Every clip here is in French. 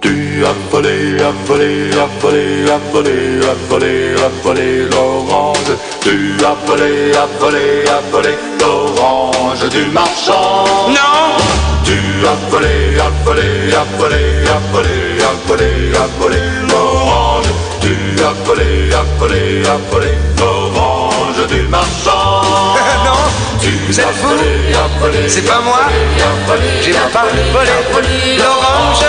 Tu as volé, as volé, as volé, as volé, as volé, as volé l'orange. Tu as volé, as volé, as volé l'orange du marchand. Non. Tu as volé, as volé, as volé, as volé, as volé, as volé l'orange. Tu as volé, as volé, as volé l'orange du marchand. Non. Vous êtes fou, c'est pas moi, j'ai pas volé l'orange.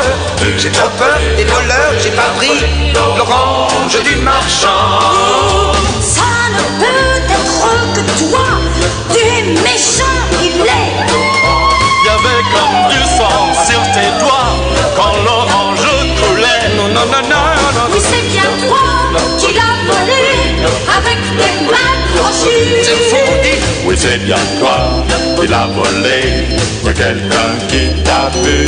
J'ai trop peur des voleurs, j'ai pas pris l'orange du marchand. Ça ne peut être que toi, tu es méchant, il est. Y'avait comme du sang sur tes doigts quand l'orange coulait. Non, non, non, non, non. Oui, c'est bien toi qui l'as volé avec tes mains crochues. C'est fou, dites. Oui, c'est bien toi qui l'as volé. Y'a quelqu'un qui t'a vu.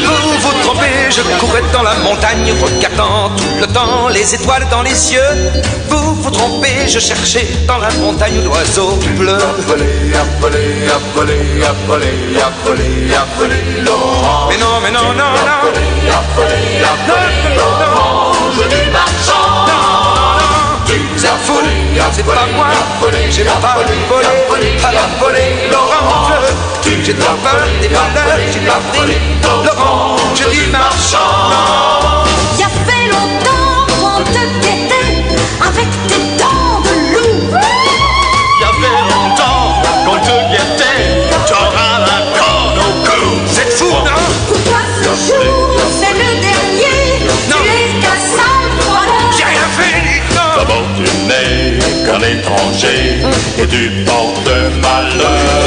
Vous vous trompez, je courais dans la montagne regardant tout le temps les étoiles dans les cieux. Vous vous trompez, je cherchais dans la montagne l'oiseau bleu. A volé, a volé, a volé, a volé, a volé, a volé l'orange. Mais non, non, non. A volé l'orange du marchand. Vous êtes fou, c'est pas moi, j'ai pas volé l'orange. J'ai trop peur des voleurs, j'ai pas pris l'orange du marchand. Il y a fait longtemps qu'on te guettait avec tes dents de loup. Y'avait longtemps qu'on te guettait, t'auras la corne au cou. Vous êtes fou, non? Pour toi ce jour, c'est le dernier. Non. Tu es qu'un sale voleur. J'ai rien fait, non. D'abord tu n'es qu'un étranger et tu portes malheur.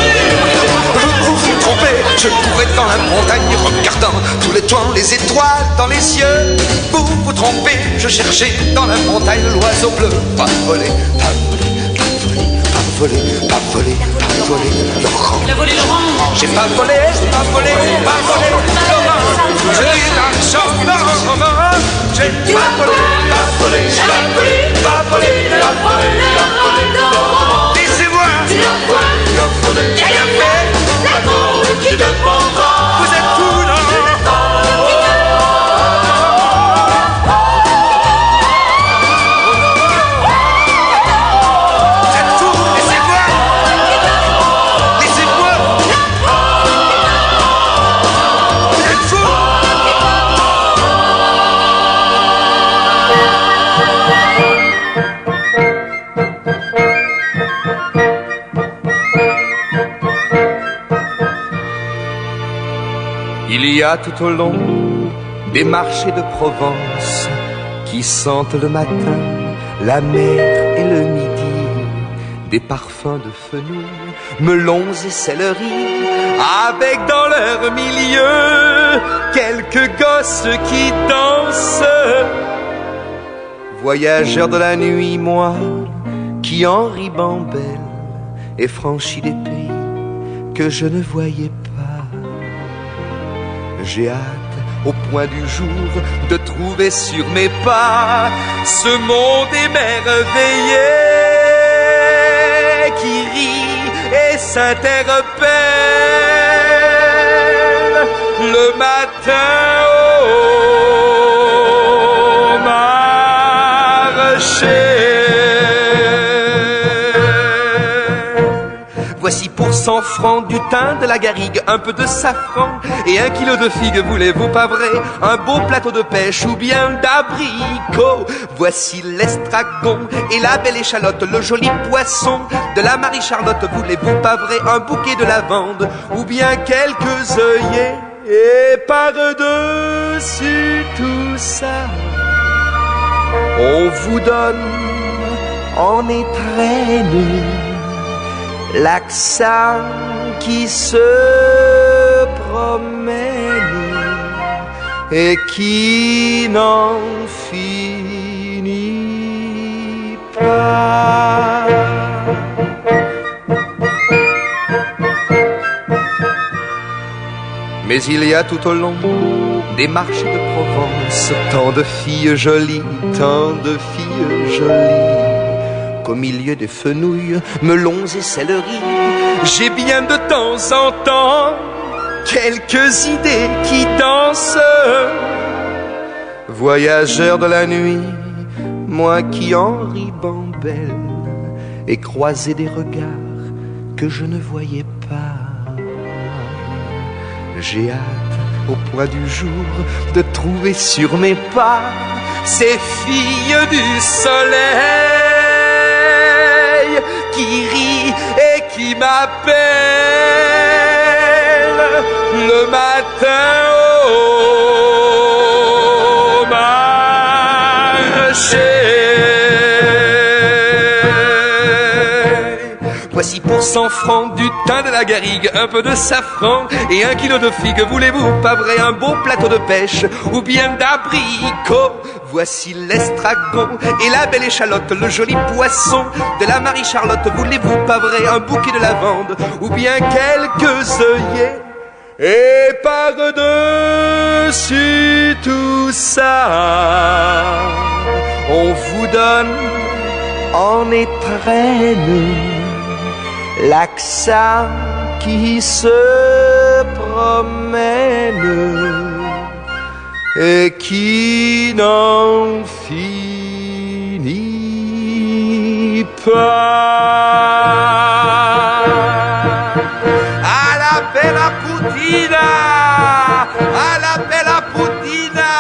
Vous vous trompez, je courais dans la montagne regardant tous les toits, les étoiles dans les cieux. Vous vous trompez, je cherchais dans la montagne l'oiseau bleu. Pas volé, pas volé, pas volé, pas volé, pas volé, pas volé l'orange. Il a volé l'orange. J'ai pas volé, pas volé, pas volé l'orange. Je dis l'argent, non, j'ai pas volé, pas volé, pas volé, pas volé, pas volé, pas volé l'orange. Laissez-moi, j'ai rien fait. Qui te prendra? Vous êtes fous, non? Vous êtes fous, laissez-moi. Laissez-moi. Vous êtes fous. Il y a tout au long des marchés de Provence qui sentent le matin la mer et le midi, des parfums de fenouil, melons et céleri, avec dans leur milieu quelques gosses qui dansent. Voyageur de la nuit, moi, qui en ribambelle ai franchi des pays que je ne voyais pas. J'ai hâte, au point du jour, de trouver sur mes pas ce monde émerveillé qui rit et s'interpelle le matin au marché. Voici pour 100 francs du thym, de la garrigue, un peu de safran et 1 kilo de figues, voulez-vous pas vrai? Un beau plateau de pêche ou bien d'abricots. Voici l'estragon et la belle échalote, le joli poisson de la Marie-Charlotte, voulez-vous pas vrai? Un bouquet de lavande ou bien quelques œillets. Et par-dessus tout ça, on vous donne en étrennes l'accent qui se promène et qui n'en finit pas. Mais il y a tout au long des marchés de Provence tant de filles jolies, tant de filles jolies, qu'au milieu des fenouils, melons et céleri, j'ai bien de temps en temps quelques idées qui dansent. Voyageur de la nuit, moi qui en ribambelle et croisé des regards que je ne voyais pas. J'ai hâte au point du jour de trouver sur mes pas ces filles du soleil qui rient et qui m'appellent le matin au marché. Voici pour 100 francs du thym de la garrigue, un peu de safran et 1 kilo de figues. Voulez-vous pas vrai un beau plateau de pêche ou bien d'abricots? Voici l'estragon et la belle échalote, le joli poisson de la Marie-Charlotte. Voulez-vous pas vrai un bouquet de lavande ou bien quelques œillets? Et par-dessus tout ça, on vous donne en étrenne l'accent qui se promène et qui n'en finit pas. À la bella putina, à la bella putina,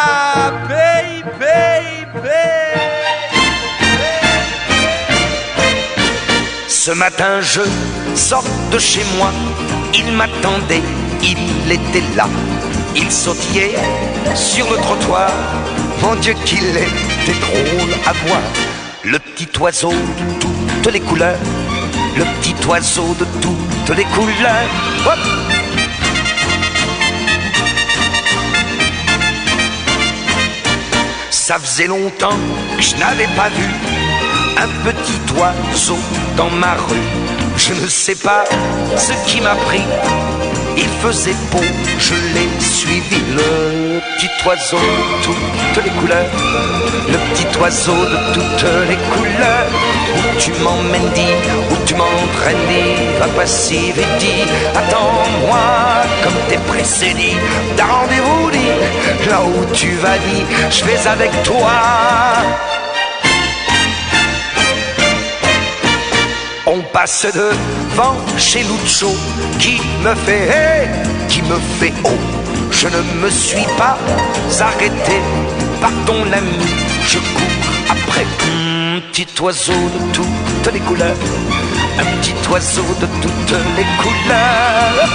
pay, pay, pay. Ce matin je sors de chez moi, il m'attendait, il était là. Il sautillait sur le trottoir, mon Dieu qu'il était drôle à voir. Le petit oiseau de toutes les couleurs, le petit oiseau de toutes les couleurs. Hop! Ça faisait longtemps que je n'avais pas vu un petit oiseau dans ma rue. Je ne sais pas ce qui m'a pris, il faisait beau, je l'ai suivi. Le petit oiseau de toutes les couleurs, le petit oiseau de toutes les couleurs. Où tu m'emmènes, dis, où tu m'entraînes, dis, va pas si vite, dis, attends-moi comme t'es pressé, dis, t'as rendez-vous, dis, là où tu vas, dis, je vais avec toi. On passe devant chez Lucho qui me fait hey, qui me fait oh. Je ne me suis pas arrêté, pardon l'ami, je cours après. Petit oiseau de toutes les couleurs, un petit oiseau de toutes les couleurs.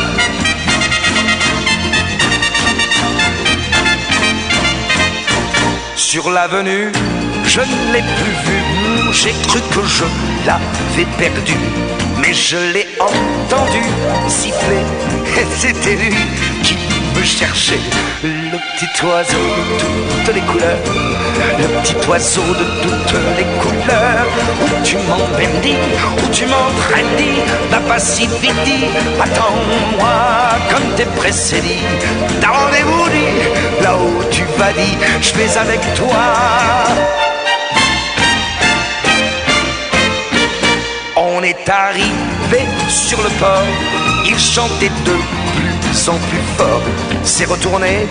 Sur l'avenue, je ne l'ai plus vu, j'ai cru que je l'avais perdu. Mais je l'ai entendu siffler, et c'était lui qui me cherchait. Le petit oiseau de toutes les couleurs, le petit oiseau de toutes les couleurs. Où tu m'emmènes, dis, où tu m'entraînes, dis, va pas si vite, dis, attends-moi comme t'es pressé, dis, t'as rendez-vous, dis, là où tu vas, dis, je vais avec toi. On est arrivé sur le port, il chantait de plus en plus fort. S'est retourné,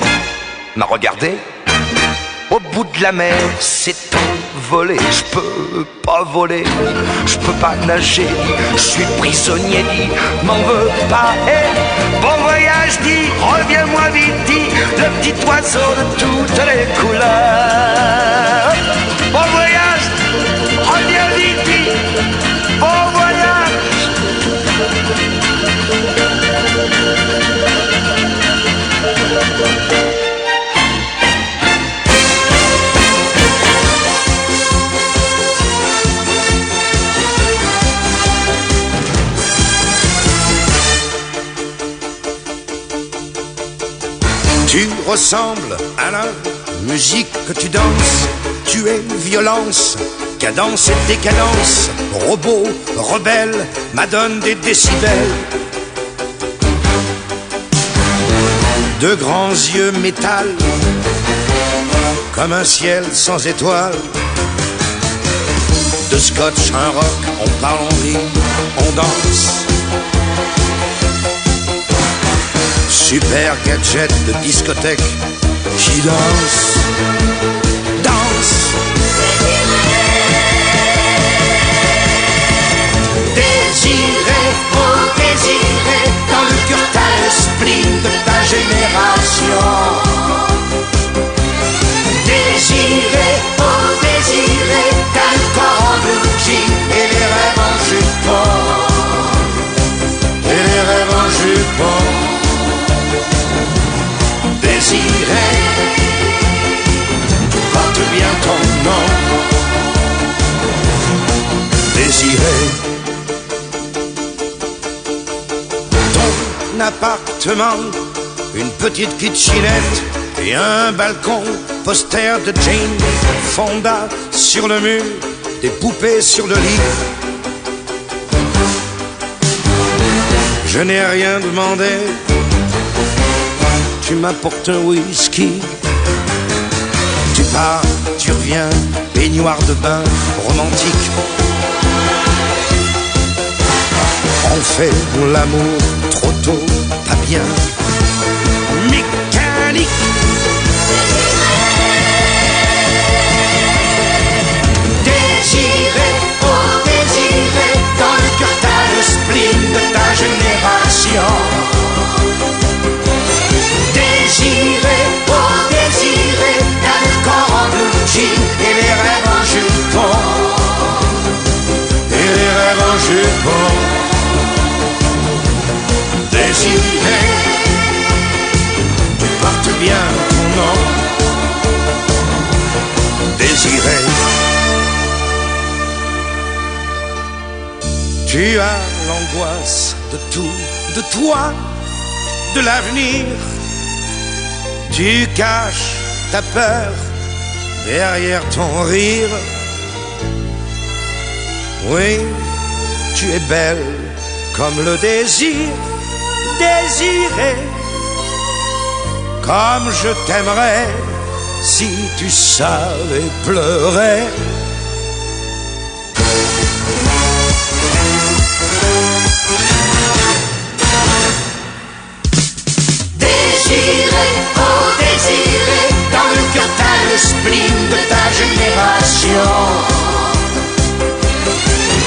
m'a regardé, au bout de la mer s'est envolé. Je peux pas voler, je peux pas nager, je suis prisonnier, dit, m'en veux pas. Hey, bon voyage, dit, reviens-moi vite, dit, le petit oiseau de toutes les couleurs. Bon voyage, reviens vite, dit, bon voyage. Tu ressembles à la musique que tu danses. Tu es violence, cadence et décadence. Robot, rebelle, m'adonne des décibels. De grands yeux métal, comme un ciel sans étoiles. De scotch, un rock, on parle, on rit, on danse. Super gadget de discothèque qui danse. génération. Désiré, oh désiré, t'as le corps en blue jean et les rêves en jupon. Et les rêves en jupon. Désiré, porte bien ton nom. Désiré, ton appartement, une petite kitchenette et un balcon, poster de Jane Fonda sur le mur, des poupées sur le lit. Je n'ai rien demandé, tu m'apportes un whisky. Tu pars, tu reviens, baignoire de bain romantique. On fait l'amour trop tôt, pas bien, mécanique. Désiré, oh désiré, dans le cœur t'as le spleen de ta génération. Désiré, oh désiré, t'as le corps en blue jean et les rêves en jupon. Et les rêves en jupon. Désiré, tu portes bien ton nom. Désiré, tu as l'angoisse de tout, de toi, de l'avenir. Tu caches ta peur derrière ton rire. Oui, tu es belle comme le désir. Désiré, comme je t'aimerais si tu savais pleurer. Désiré, oh désiré, dans le cœur t'as le spleen de ta génération.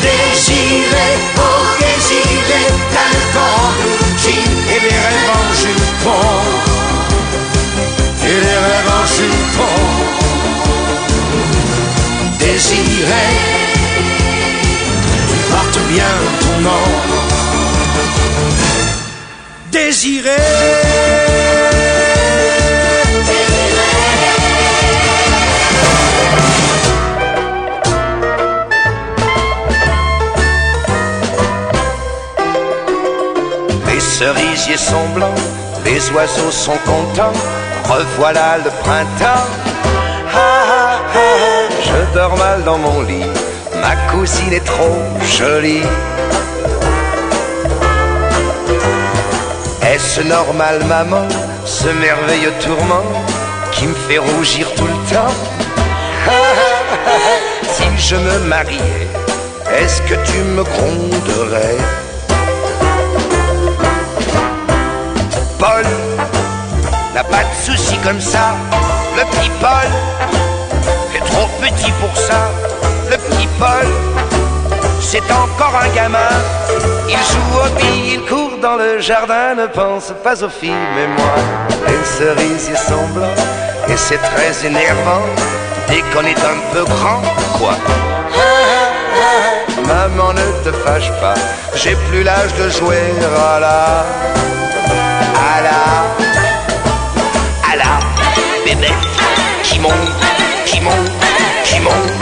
Désiré, oh désiré, t'as le corps en blue jean et les rêves en jupon. Et les rêves en jupon. Désiré, tu portes bien ton nom. Désiré. Les cerisiers sont blancs, les oiseaux sont contents, revoilà le printemps. Ah, ah, ah, je dors mal dans mon lit, ma cousine est trop jolie. Est-ce normal, maman, ce merveilleux tourment qui me fait rougir tout le temps? Ah, ah, ah, si je me mariais, est-ce que tu me gronderais? Paul n'a pas de soucis comme ça, le petit Paul est trop petit pour ça. Le petit Paul, c'est encore un gamin, il joue aux billes, il court dans le jardin, ne pense pas aux filles. Mais moi, les cerisiers sont blancs et c'est très énervant dès qu'on est un peu grand, quoi. Maman, ne te fâche pas, j'ai plus l'âge de jouer à la bébé qui monte, qui monte, qui monte,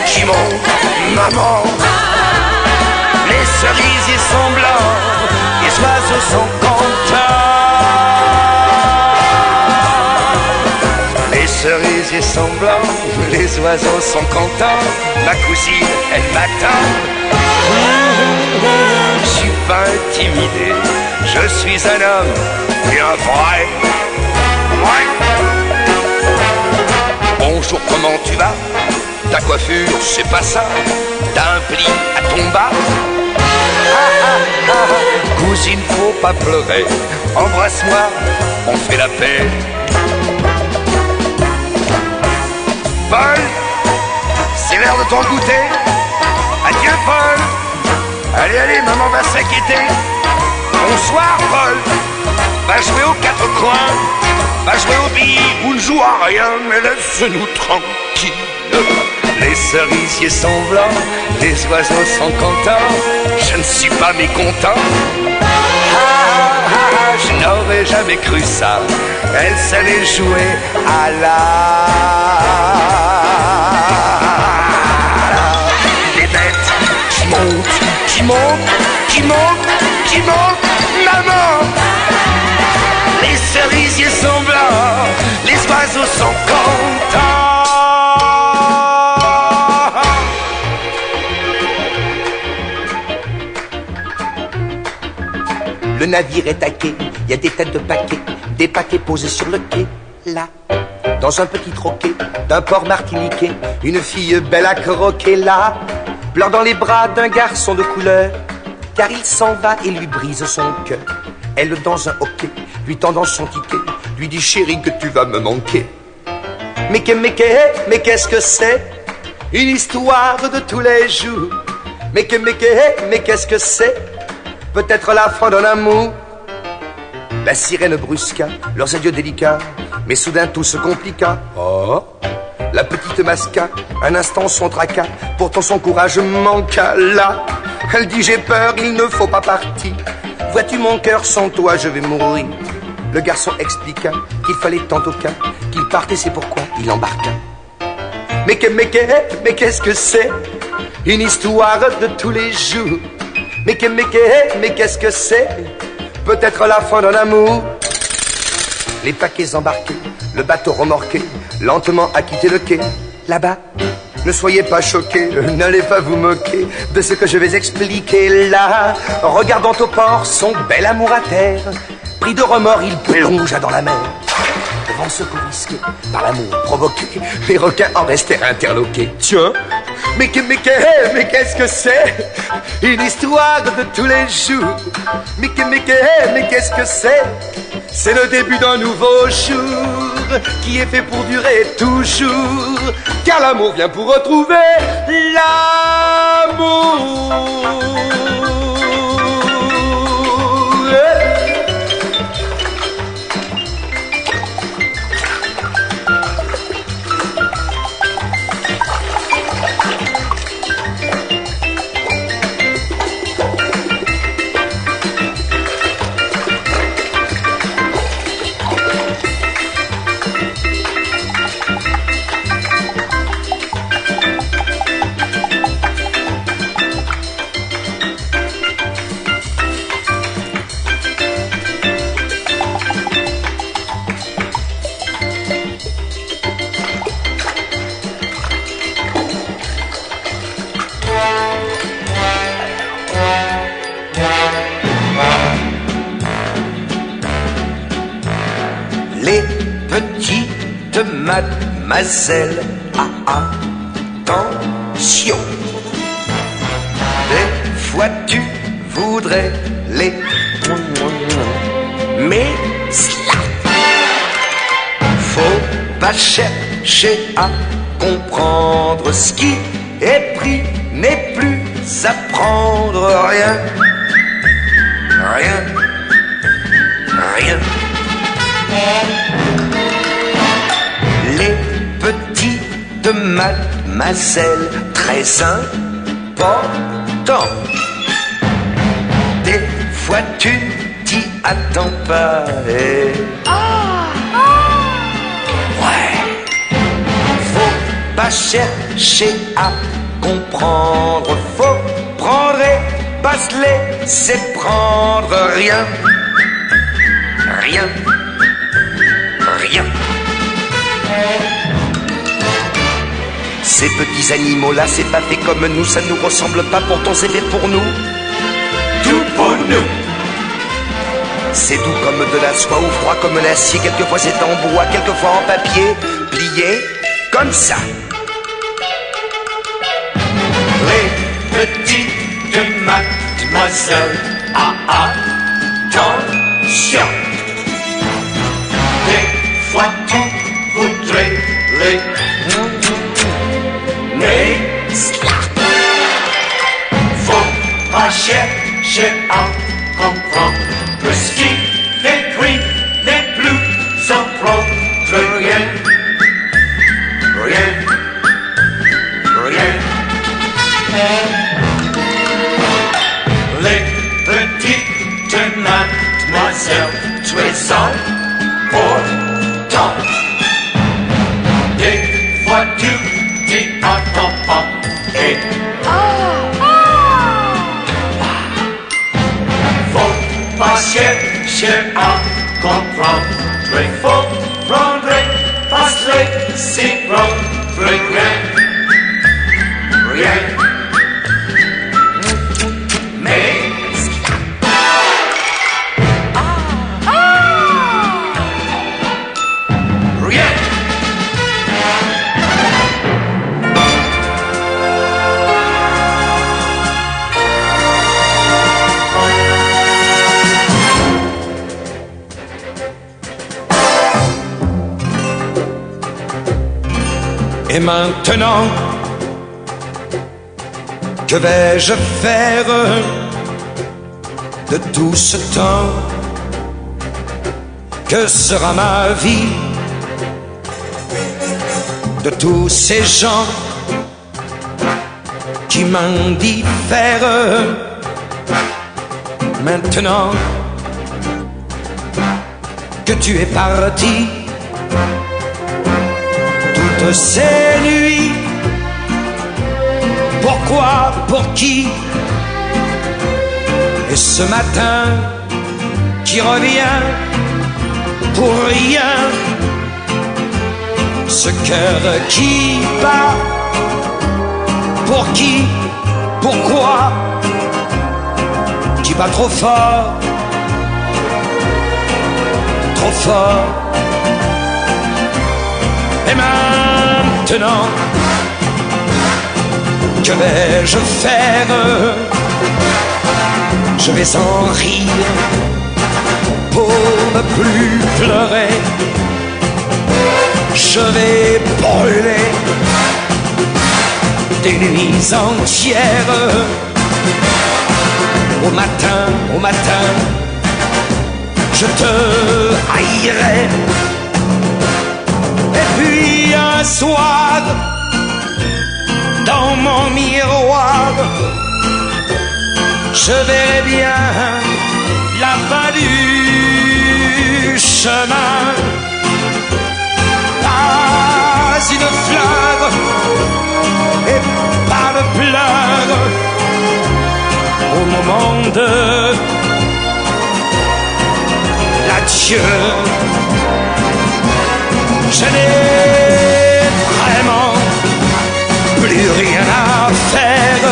qui monte. Maman, les cerisiers sont blancs, les oiseaux sont contents. Les cerisiers sont blancs, les oiseaux sont contents. Ma cousine, elle m'attend. Je suis pas intimidé, je suis un homme et un vrai. Bonjour, comment tu vas? Ta coiffure, c'est pas ça. T'as un pli à ton bas. Cousine, faut pas pleurer. Embrasse-moi, on fait la paix. Paul, c'est l'heure de ton goûter. Adieu, Paul. Allez, allez, maman va s'inquiéter. Bonsoir, Paul. va jouer aux quatre coins, va jouer aux billes ou ne joue à rien, mais laisse-nous tranquilles. Les cerisiers sont blancs, les oiseaux sont contents, je ne suis pas mécontent. Je n'aurais jamais cru ça, elle savait jouer à la... Les bêtes qui montent, qui montent, qui montent, qui montent, maman. Les cerisiers sont blancs, les oiseaux sont contents. Le navire est à quai, il y a des têtes de paquets, des paquets posés sur le quai, là. Dans un petit troquet d'un port martiniquais, une fille belle à croquer, là. Pleure dans les bras d'un garçon de couleur, car il s'en va et lui brise son cœur. Elle dans un hoquet, lui tendant son ticket, lui dit chérie que tu vas me manquer. Mais qu'est-ce que c'est? Une histoire de tous les jours. Mais qu'est-ce que c'est? Peut-être la fin d'un amour. La sirène brusqua leurs adieux délicats, mais soudain tout se compliqua. Oh, la petite masqua un instant son tracas, pourtant son courage manqua. Là, elle dit j'ai peur, il ne faut pas partir. Vois-tu mon cœur, sans toi je vais mourir. Le garçon expliqua qu'il fallait tant au cas qu'il partait, c'est pourquoi il embarqua. Mais qu'est-ce que c'est? Une histoire de tous les jours. Mais qu'est-ce que c'est? Peut-être la fin d'un amour. Les paquets embarqués, le bateau remorqué, lentement a quitté le quai. Là-bas, ne soyez pas choqués, n'allez pas vous moquer de ce que je vais expliquer là. Regardant au port son bel amour à terre, pris de remords, il plongea dans la mer. Devant ce coup risqué, par l'amour provoqué, les requins en restèrent interloqués. Tiens, mais qu'est-ce que c'est? Une histoire de tous les jours. Mais qu'est-ce que c'est? C'est le début d'un nouveau jour qui est fait pour durer toujours. Car l'amour vient pour retrouver l'amour. Les petites mademoiselles, attention. Des fois tu voudrais les... Mais faut pas chercher à comprendre. Ce qui est pris n'est plus à prendre. Rien, rien, rien. Les petites mademoiselles, très important. Des fois tu t'y attends pas et... Ouais. Faut pas chercher à comprendre. Faut prendre et pas se laisser prendre. Rien, rien, rien. Ces petits animaux-là, c'est pas fait comme nous, ça nous ressemble pas, pourtant c'est fait pour nous. Tout pour nous. C'est doux comme de la soie ou froid comme l'acier, quelquefois c'est en bois, quelquefois en papier, plié comme ça. Les petites mademoiselles, attention. Des fois tu voudrais les... Mais faut pas chercher à comprendre ce qui est écrit rien, rien. Les petites mademoiselles, tu es important. Des fois tu dis attends pas et faut pas chercher à comprendre. Il faut prendre pas se laisser prendre. Rien, rien. Mais rien. Et maintenant, que vais-je faire de tout ce temps? Que sera ma vie de tous ces gens qui m'indiffèrent? Maintenant que tu es parti, toutes ces nuits, pourquoi, pour qui? Et ce matin qui revient pour rien, ce cœur qui bat, pour qui, pourquoi, qui bat trop fort, trop fort. Et maintenant, que vais-je faire? Je vais en rire pour ne plus pleurer. Je vais brûler des nuits entières. Au matin, je te haïrai. Et puis un soir, dans mon miroir, je verrai bien la fin du chemin. Pas une fleur et pas de pleurs au moment de l'adieu. Je n'ai vraiment plus rien à faire.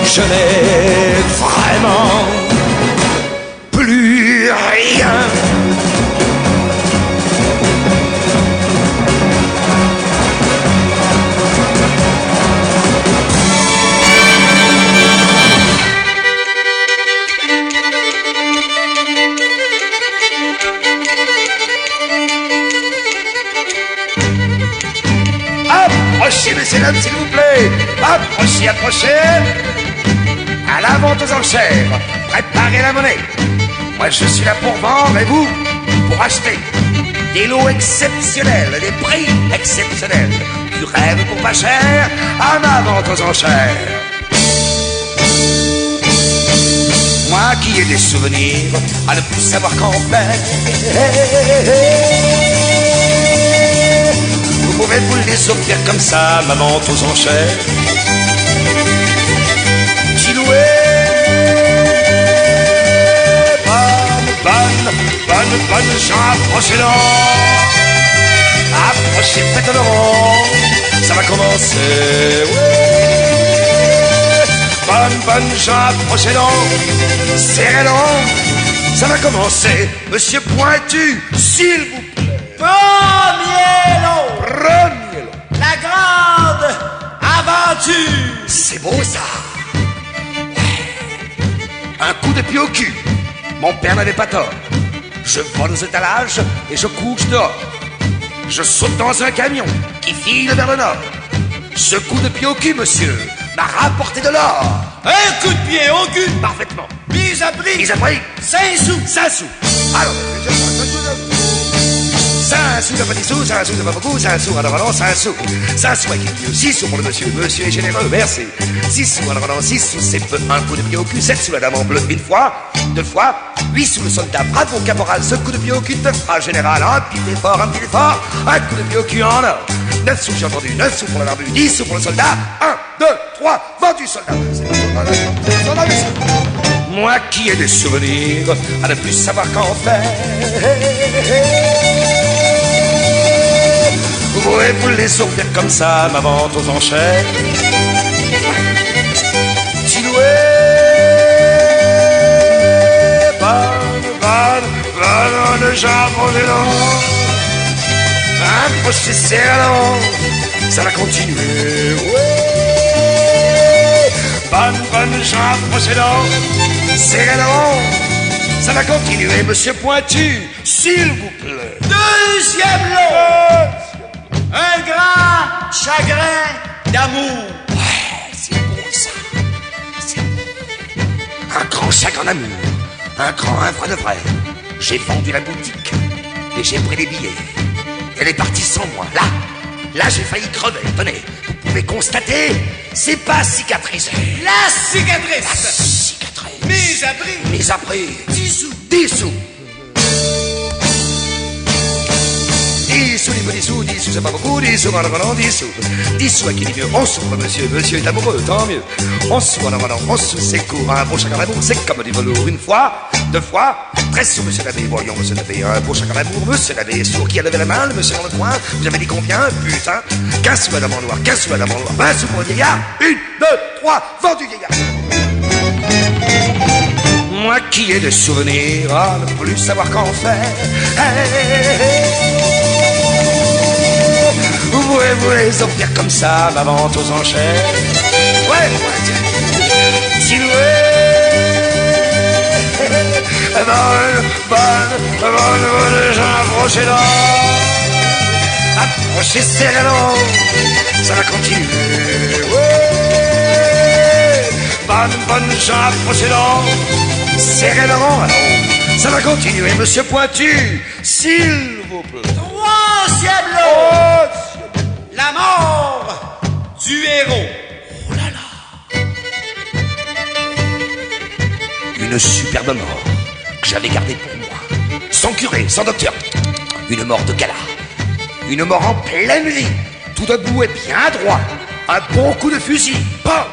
Je n'ai vraiment plus rien. Approchez, messieurs, dames, s'il vous plaît. Approchez, approchez. À la vente aux enchères. Préparez la monnaie. Moi, je suis là pour vendre et vous, pour acheter. Des lots exceptionnels, des prix exceptionnels. Du rêve pour pas cher, à ma vente aux enchères. Moi qui ai des souvenirs à ne plus savoir qu'en faire. Vous pouvez vous les offrir comme ça, ma vente aux enchères. Petit loué, bonne, gens, approchez-le. Approchez, faites le rond, ça va commencer, ouais. Bonne, gens, approchez-le, serrez-le, ça va commencer. Monsieur Pointu, s'il vous plaît. Premier lot, La grande aventure. C'est beau ça. Un coup de pied au cul. Mon père n'avait pas tort. Je vole aux étalages et je couche dehors. Je saute dans un camion qui file vers le nord. Ce coup de pied au cul, monsieur, m'a rapporté de l'or. Un coup de pied au cul. Parfaitement. Mise à prix. Mise à prix. 5 sous. 5 sous. Alors, un sou, ça fait 10 sous, c'est un sou, ça pas beaucoup, c'est un sou, alors non, c'est un sou. C'est un sou avec une pieu, 6 sous pour le monsieur, monsieur est généreux, merci. 6 sous, alors non, 6 sous, c'est peu, un coup de pied au cul, 7 sous la dame en bleu, une fois, 2 fois, 8 sous le soldat, bravo caporal, ce coup de pied au cul te fera général, un petit effort, un coup de pied au cul en or. 9 sous, j'ai entendu, 9 sous pour le barbu, 10 sous pour le soldat, 1, 2, 3, vendu soldat. Moi qui ai des souvenirs à ne plus savoir qu'en faire. Vous pouvez les offrir comme ça, ma vente aux enchères. Tiloué, le jambe des dents. Un crochet serrant, ça va continuer. Ouais. Bonne jambe procédant, serrant, ça va continuer. Monsieur Pointu, s'il vous plaît. Deuxième lot. Un grand chagrin d'amour. Ouais, c'est beau ça. Un grand chagrin d'amour, un vrai de vrai. J'ai vendu la boutique et j'ai pris les billets. Elle est partie sans moi. Là j'ai failli crever. Tenez, vous pouvez constater, c'est pas cicatrisé. La cicatrice. Cicatrice. Mes abris. 10 sous. 10 sous. 10 sous, 10 sous, 10 sous, c'est pas beaucoup, 10 sous, non, 10 sous. 10 sous à qui dit mieux, 11 sous, monsieur est amoureux, tant mieux. 11 sous, non, 11 sous, c'est court, un beau chagrin d'amour, c'est comme du velours, une fois, 2 fois, 13 sous, monsieur l'abbé, voyons, monsieur l'abbé, un beau chagrin d'amour, monsieur l'abbé, sourd qui a levé la main, le monsieur dans le coin, vous avez dit combien, putain, 15 sous, madame en noir, 15 sous, madame en noir, 20 sous pour le vieillard, 1, 2, 3, vendu vieillard. Moi qui ai des souvenirs à ne plus savoir qu'en faire. Vous pouvez vous les offrir comme ça, ma vente aux enchères. Ouais, Siloué. Bonne, j'approche là. Approchez serrement, ça va continuer. Ouais. Bonne, j'approche là. Serrement, alors, ça va continuer, monsieur Pointu, s'il vous plaît. Troisième lot. La mort du héros. Oh là là. Une superbe mort que j'avais gardée pour moi. Sans curé, sans docteur. Une mort de gala. Une mort en pleine vie. Tout debout et bien droit. Un bon coup de fusil. Bon.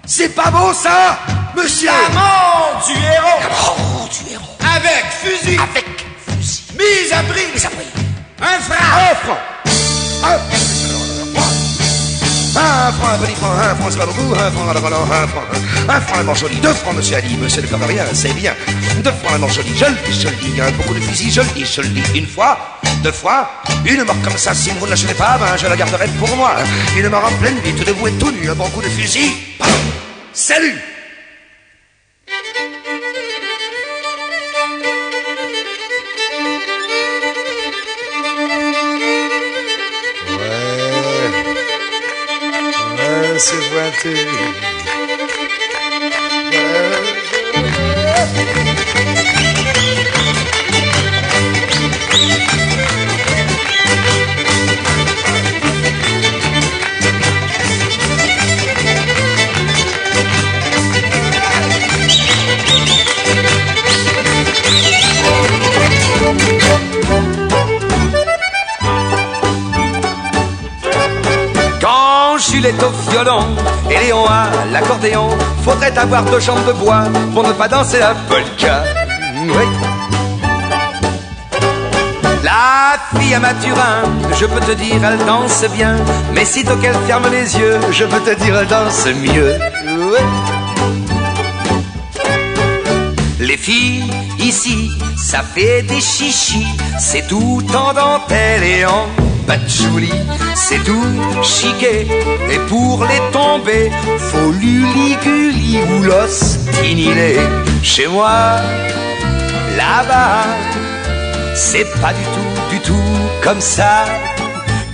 C'est pas beau ça, monsieur. La mort du héros. La mort du héros. Avec fusil. Avec fusil. Mise à prix. Mise à prix. Un franc. Un franc. Un franc, un petit franc, un franc, c'est pas beaucoup, un franc, alors, un franc. Un franc, la mort jolie, 2 francs, monsieur Ali, monsieur ne perd rien, c'est bien. 2 francs, la mort jolie, je le dis, un beaucoup de fusil, je le dis, une fois, 2 fois, une mort comme ça, si vous ne l'achetez pas, ben, je la garderai pour moi. Une mort en pleine vie, tout debout et tout nu, un bon coup de fusil, bam. Salut! C'est Pointu. Jules est au violon et Léon à l'accordéon. Faudrait avoir 2 jambes de bois pour ne pas danser la polka. Oui. La fille à Mathurin, je peux te dire, elle danse bien. Mais sitôt qu'elle ferme les yeux, je peux te dire, elle danse mieux. Oui. Les filles, ici, ça fait des chichis. C'est tout en dentelle et en patchouli. C'est tout chiqué. Et pour les tomber, faut l'uliguli ou l'ostinilé. Chez moi, là-bas, c'est pas du tout comme ça.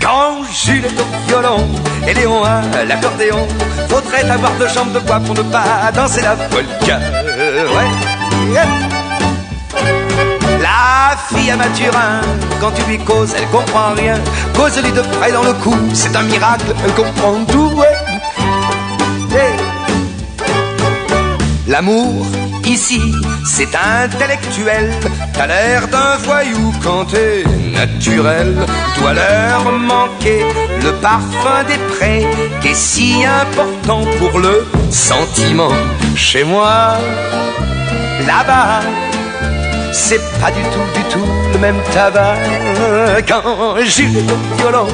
Quand Jules est au violon et Léon à l'accordéon, faudrait avoir 2 jambes de bois pour ne pas danser la polka. Ouais. La fille à Mathurin, quand tu lui causes, elle comprend rien. Cause-lui de près dans le cou, c'est un miracle, elle comprend tout, ouais. Hey. L'amour, ici, c'est intellectuel. T'as l'air d'un voyou quand t'es naturel. Doit leur manquer le parfum des prés qui est si important pour le sentiment. Chez moi, là-bas, c'est pas du tout le même tabac. Quand Jules au violon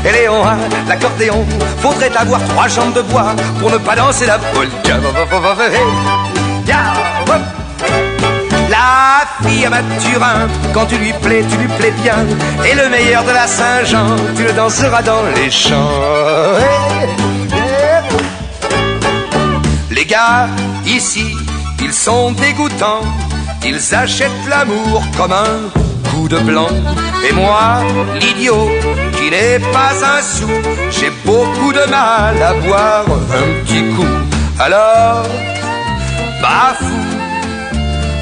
et Léon à l'accordéon, faudrait avoir 3 jambes de bois pour ne pas danser la polka. La fille à Mathurin, quand tu lui plais bien. Et le meilleur de la Saint-Jean, tu le danseras dans les champs. Les gars, ici, ils sont dégoûtants. Ils achètent l'amour comme un coup de blanc. Et moi, l'idiot, qui n'est pas un sou, j'ai beaucoup de mal à boire un petit coup. Alors, bafou,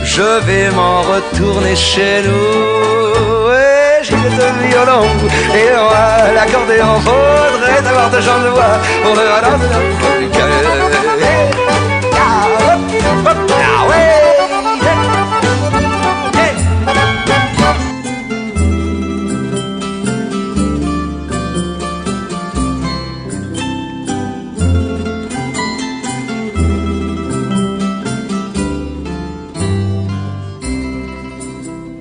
je vais m'en retourner chez nous. Et j'ai le violon et l'accordéon. Faudrait avoir 2 jambes de bois pour le danser la polka. Ah ouais.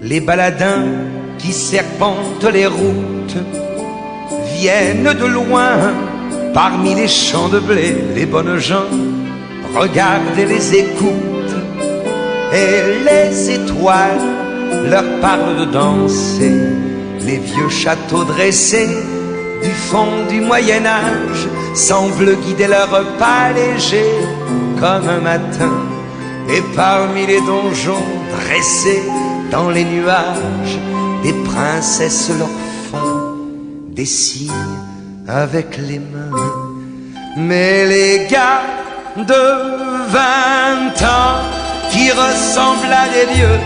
Les baladins qui serpentent les routes viennent de loin, parmi les champs de blé. Les bonnes gens regardent et les écoutent, et les étoiles leur parlent de danser. Les vieux châteaux dressés du fond du Moyen-Âge semblent guider leurs pas légers comme un matin. Et parmi les donjons dressés dans les nuages, des princesses leur font des signes avec les mains. Mais les gars de 20 ans qui ressemblent à des dieux,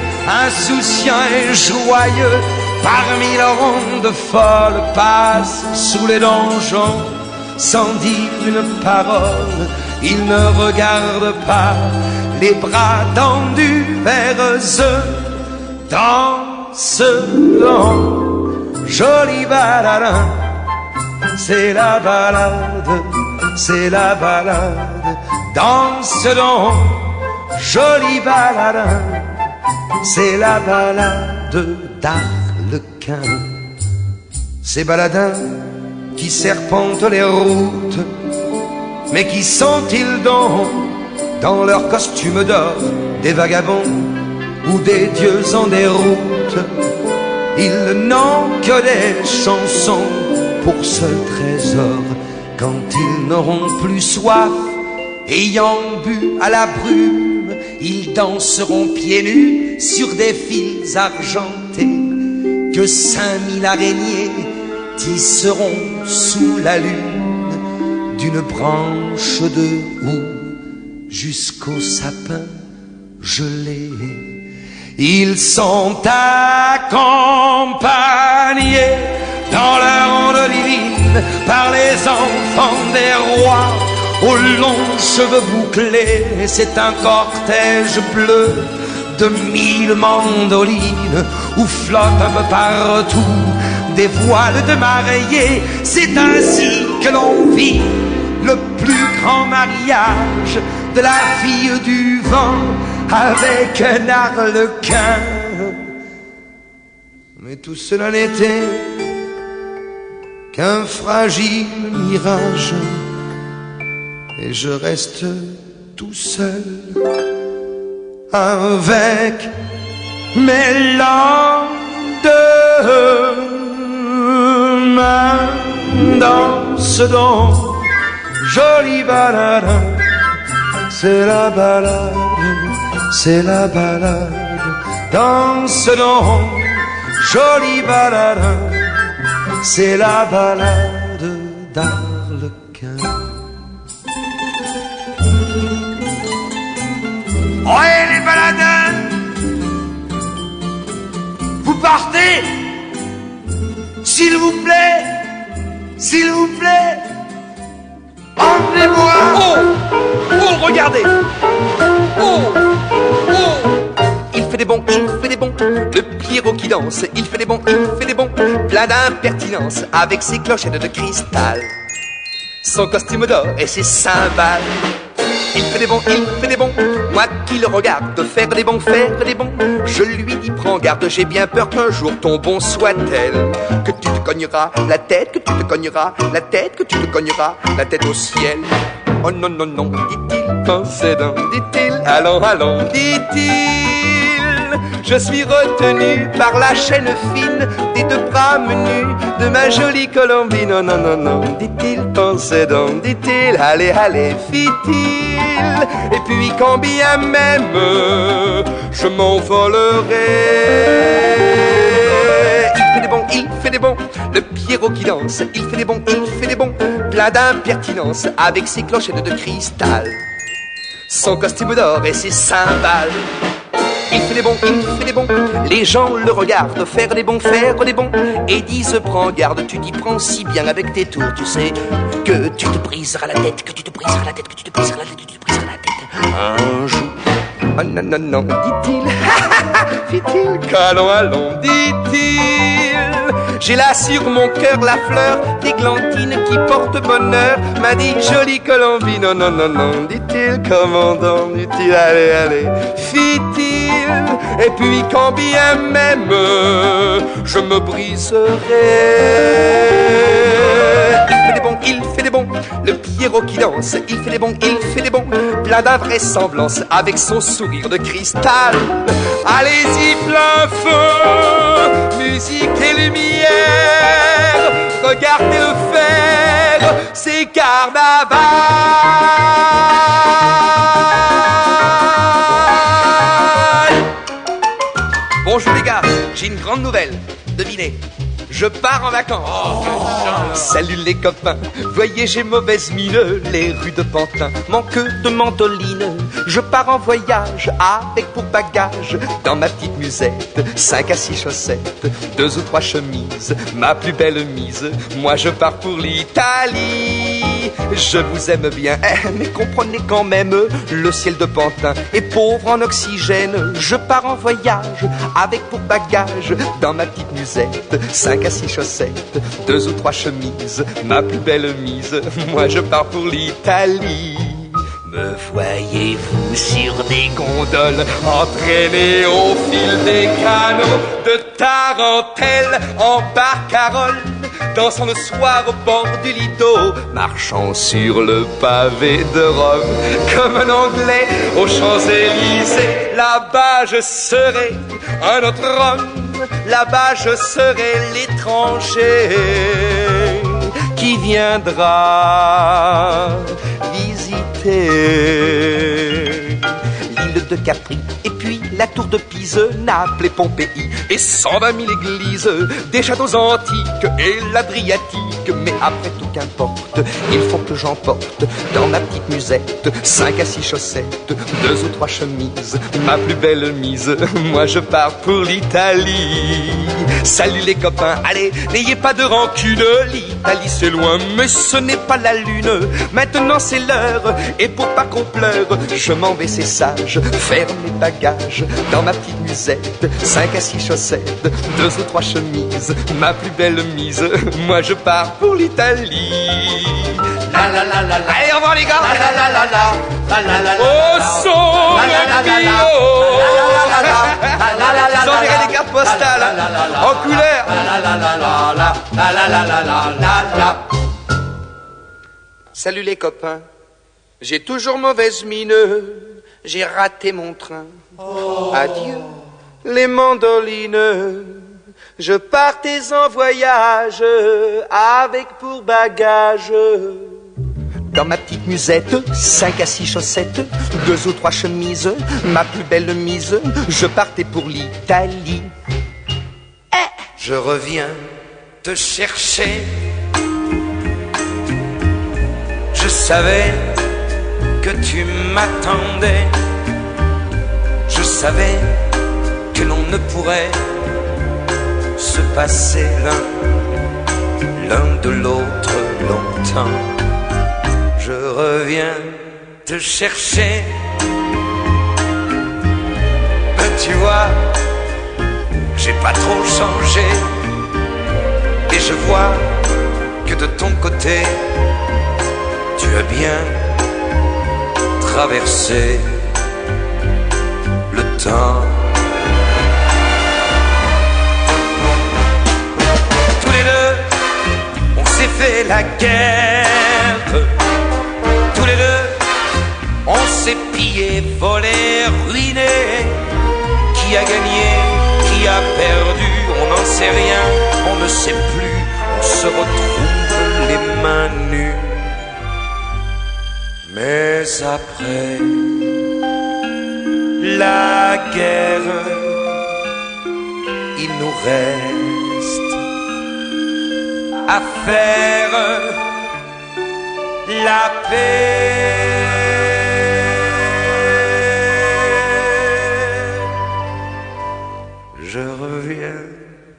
insouciants et joyeux, parmi leurs ondes folles passent sous les donjons sans dire une parole. Ils ne regardent pas, les bras tendus vers eux, danseront. Joli baladin, c'est la balade, c'est la balade. Danse donc, joli baladin, c'est la balade d'Arlequin. Ces baladins qui serpentent les routes, mais qui sont-ils donc dans leur costume d'or, des vagabonds ou des dieux en déroute? Ils n'ont que des chansons pour seul trésor. Quand ils n'auront plus soif, ayant bu à la brume, ils danseront pieds nus sur des fils argentés que 5000 araignées tisseront sous la lune, d'une branche de houx jusqu'au sapin gelé. Ils sont accompagnés dans leur ronde divine par les enfants des rois aux longs cheveux bouclés. C'est un cortège bleu de 1000 mandolines où flottent un peu partout des voiles de mariés. C'est ainsi que l'on vit le plus grand mariage de la fille du vent avec un arlequin. Mais tout cela n'était qu'un fragile mirage, et je reste tout seul avec mes lendemains. Danse donc, jolie balade, c'est la balade, c'est la balade. Danse donc, jolie balade, c'est la balade d'Arlequin. Ouais, les baladins, partez. S'il vous plaît. S'il vous plaît. Emmenez-moi. Oh, oh, regardez. Oh, oh. Il fait des bons, il fait des bons. Le Pierrot qui danse, il fait des bons, il fait des bons. Plein d'impertinence avec ses clochettes de cristal, son costume d'or et ses cymbales. Il fait des bons, il fait des bons. Moi qui le regarde faire des bons, je lui dis prends garde, j'ai bien peur qu'un jour ton bon soit tel que tu te cogneras la tête, que tu te cogneras la tête, que tu te cogneras la tête au ciel. Oh non, non, non, dit-il, pensez donc, dit-il, allons, allons, dit-il. Je suis retenu par la chaîne fine des deux bras menus de ma jolie Colombine. Non, non, non, non, dit-il, pensez donc, dit-il, allez, allez, fit-il. Et puis quand bien même je m'envolerai. Il fait des bons, il fait des bons. Le Pierrot qui danse, il fait des bons, il fait des bons. Plein d'impertinence avec ses clochettes de cristal, son costume d'or et ses cymbales. Il fait des bons, il fait des bons. Les gens le regardent faire des bons, et disent prends garde, tu t'y prends si bien avec tes tours, tu sais que tu te briseras la tête, que tu te briseras la tête, que tu te briseras la tête, que tu te briseras la tête un jour. Oh non, non, non, dit-il, fit-il, qu'allons, allons, dit-il. J'ai là sur mon cœur la fleur d'églantine qui porte bonheur, m'a dit jolie Colombine. Non, non, non, non, dit-il, commandant, dit-il, allez, allez, fit-il. Et puis quand bien même je me briserai. Il fait des bons, il fait des bons. Le Pierrot qui danse, il fait des bons, il fait des bons. Plein d'invraisemblance avec son sourire de cristal. Allez-y plein feu, musique et lumière. Regardez le faire, c'est carnaval. Bonjour les gars, j'ai une grande nouvelle. Devinez, je pars en vacances. Salut les copains, voyez j'ai mauvaise mine. Les rues de Pantin manquent de mandoline. Je pars en voyage avec pour bagage dans ma petite musette 5 à 6 chaussettes, 2 ou 3 chemises, ma plus belle mise. Moi je pars pour l'Italie. Je vous aime bien, mais comprenez quand même, le ciel de Pantin est pauvre en oxygène. Je pars en voyage avec pour bagage dans ma petite musette 5 à 6 chaussettes, 2 ou 3 chemises, ma plus belle mise. Moi je pars pour l'Italie. Me voyez-vous sur des gondoles, entraîné au fil des canaux de Tarentelle en barcarolle, dansant le soir au bord du Lido, marchant sur le pavé de Rome comme un Anglais aux Champs-Élysées. Là-bas je serai un autre homme, là-bas je serai l'étranger qui viendra visiter l'île de Capri et puis la tour de Pise, Naples et Pompéi et 120 000 églises, des châteaux antiques et l'Adriatique. Mais après tout qu'importe, il faut que j'emporte dans ma petite musette 5 à 6 chaussettes, 2 ou 3 chemises, ma plus belle mise. Moi je pars pour l'Italie. Salut les copains, allez, n'ayez pas de rancune. L'Italie c'est loin, mais ce n'est pas la lune. Maintenant c'est l'heure, et pour pas qu'on pleure, je m'en vais, c'est sage, faire mes bagages dans ma petite musette 5 à 6 chaussettes, 2 ou 3 chemises, ma plus belle mise. Moi je pars pour l'Italie. La la la la la. Allez, au revoir les gars. La la la la la. La la la la. Au son de bio. Vous enverrez des cartes postales en couleur. Salut les copains, j'ai toujours mauvaise mine, j'ai raté mon train. Adieu les mandolines, je partais en voyage avec pour bagage dans ma petite musette 5 à 6 chaussettes, 2 ou 3 chemises, ma plus belle mise. Je partais pour l'Italie. Je reviens te chercher. Je savais que tu m'attendais. Je savais que l'on ne pourrait se passer l'un de l'autre longtemps. Je reviens te chercher. Ben tu vois, j'ai pas trop changé. Et je vois que de ton côté, tu as bien traversé le temps. Tous les deux, on s'est fait la guerre. Tous les deux, on s'est pillé, volé, ruiné. Qui a gagné, qui a perdu, on n'en sait rien, on ne sait plus. On se retrouve les mains nues. Mais après la guerre, il nous reste à faire la paix. Je reviens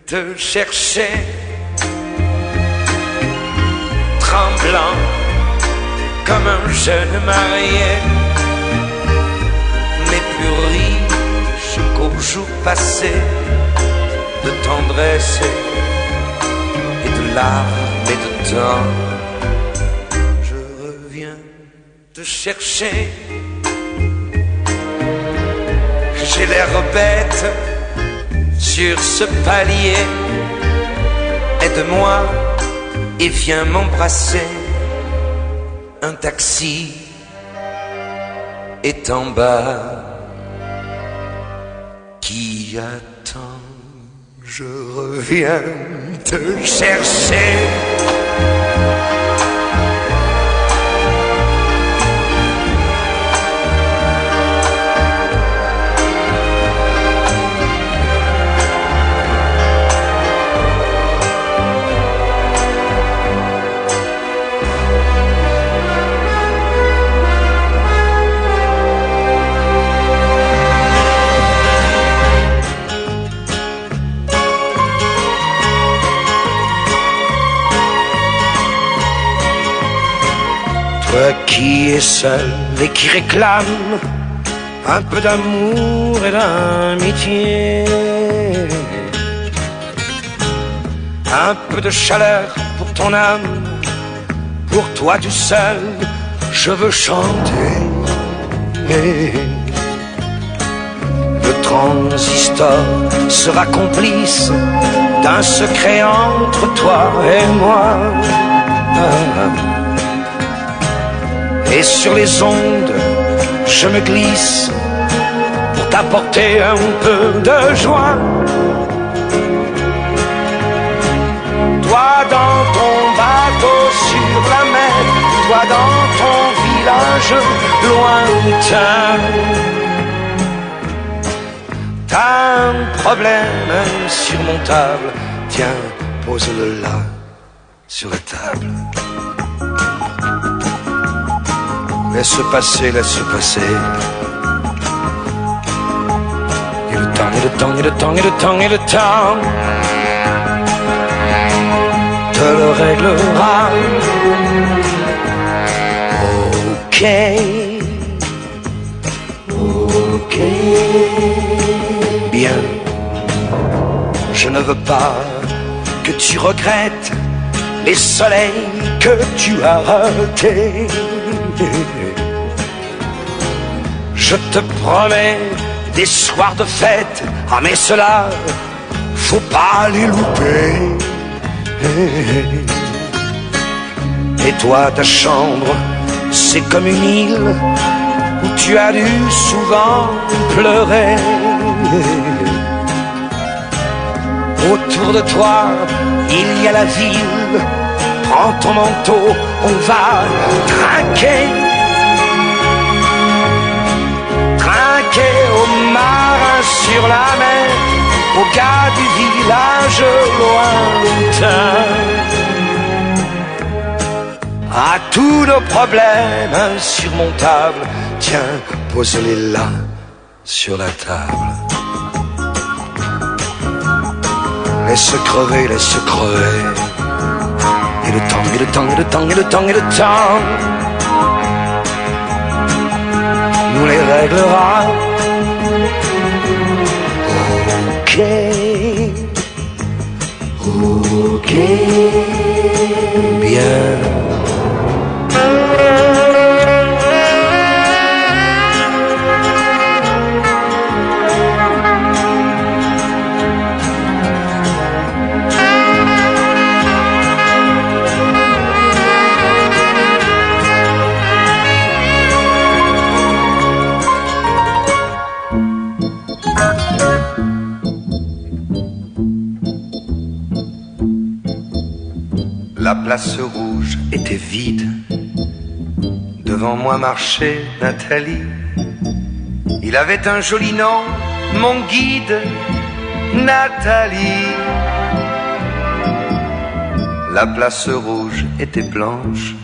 te chercher, tremblant comme un jeune marié, mais plus riche qu'au jour passé de tendresse et de larmes et de temps. Je reviens te chercher. J'ai l'air bête sur ce palier. Aide-moi et viens m'embrasser. Un taxi est en bas qui attend. Je reviens te chercher. Toi qui es seul et qui réclame un peu d'amour et d'amitié, un peu de chaleur pour ton âme, pour toi tout seul, je veux chanter. Le transistor sera complice d'un secret entre toi et moi. Et sur les ondes, je me glisse pour t'apporter un peu de joie. Toi dans ton bateau sur la mer, toi dans ton village lointain. T'as un problème insurmontable, tiens, pose-le là, sur la table. Laisse passer, laisse passer. Et le temps, et le temps, et le temps, et le temps, et le temps te le réglera. Ok, ok. Bien, je ne veux pas que tu regrettes les soleils que tu as ratés. Je te promets des soirs de fête, ah mais cela, faut pas les louper. Et toi, ta chambre, c'est comme une île où tu as dû souvent pleurer. Autour de toi, il y a la ville. Prends ton manteau, on va trinquer. Trinquer aux marins sur la mer, aux gars du village lointain. À tous nos problèmes insurmontables, tiens, pose-les là, sur la table. Laisse crever, laisse crever. Et le temps, et le temps, et le temps, et le temps, et le temps nous les réglera. Ok, ok, bien. La place rouge était vide. Devant moi marchait Nathalie. Il avait un joli nom, mon guide, Nathalie. La place rouge était blanche.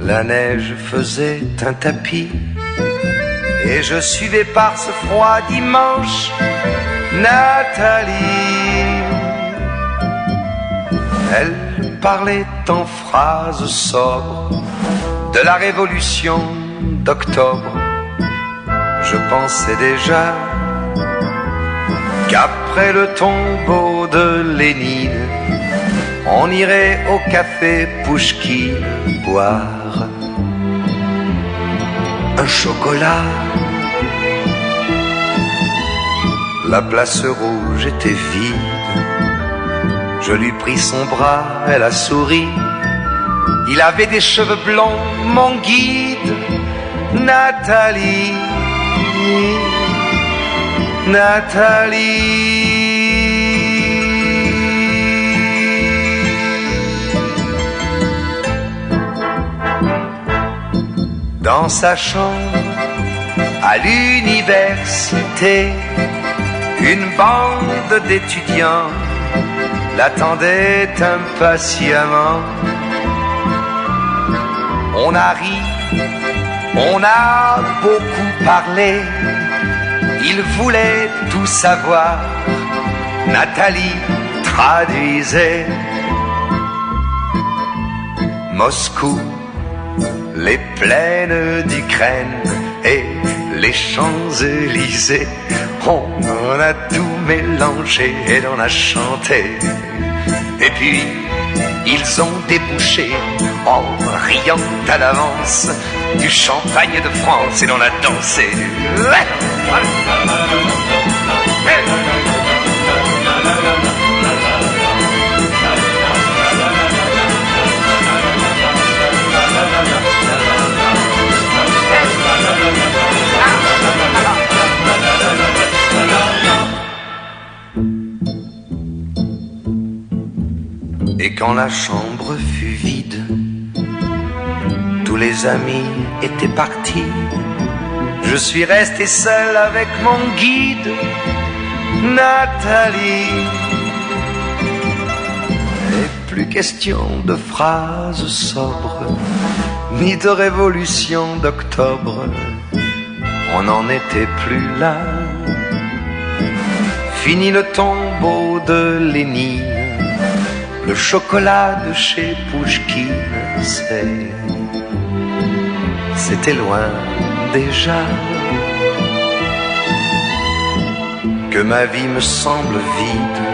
La neige faisait un tapis. Et je suivais par ce froid dimanche Nathalie. Elle parlait en phrases sobres de la révolution d'octobre. Je pensais déjà qu'après le tombeau de Lénine, on irait au café Pouchkine boire un chocolat. La place rouge était vide. Je lui pris son bras, elle a souri. Il avait des cheveux blonds, mon guide, Nathalie. Nathalie. Dans sa chambre, à l'université, une bande d'étudiants l'attendait impatiemment. On a ri, on a beaucoup parlé. Il voulait tout savoir. Nathalie traduisait. Moscou, les plaines d'Ukraine et les Champs-Élysées. On en a tout mélangé et l'on a chanté. Et puis, ils ont débouché, en riant à l'avance, du champagne de France et l'on a dansé. Et quand la chambre fut vide, tous les amis étaient partis. Je suis resté seul avec mon guide, Nathalie. Et plus question de phrases sobres, ni de révolution d'octobre. On n'en était plus là. Fini le tombeau de Lénine. Le chocolat de chez Pouchkine, c'était loin déjà. Que ma vie me semble vide,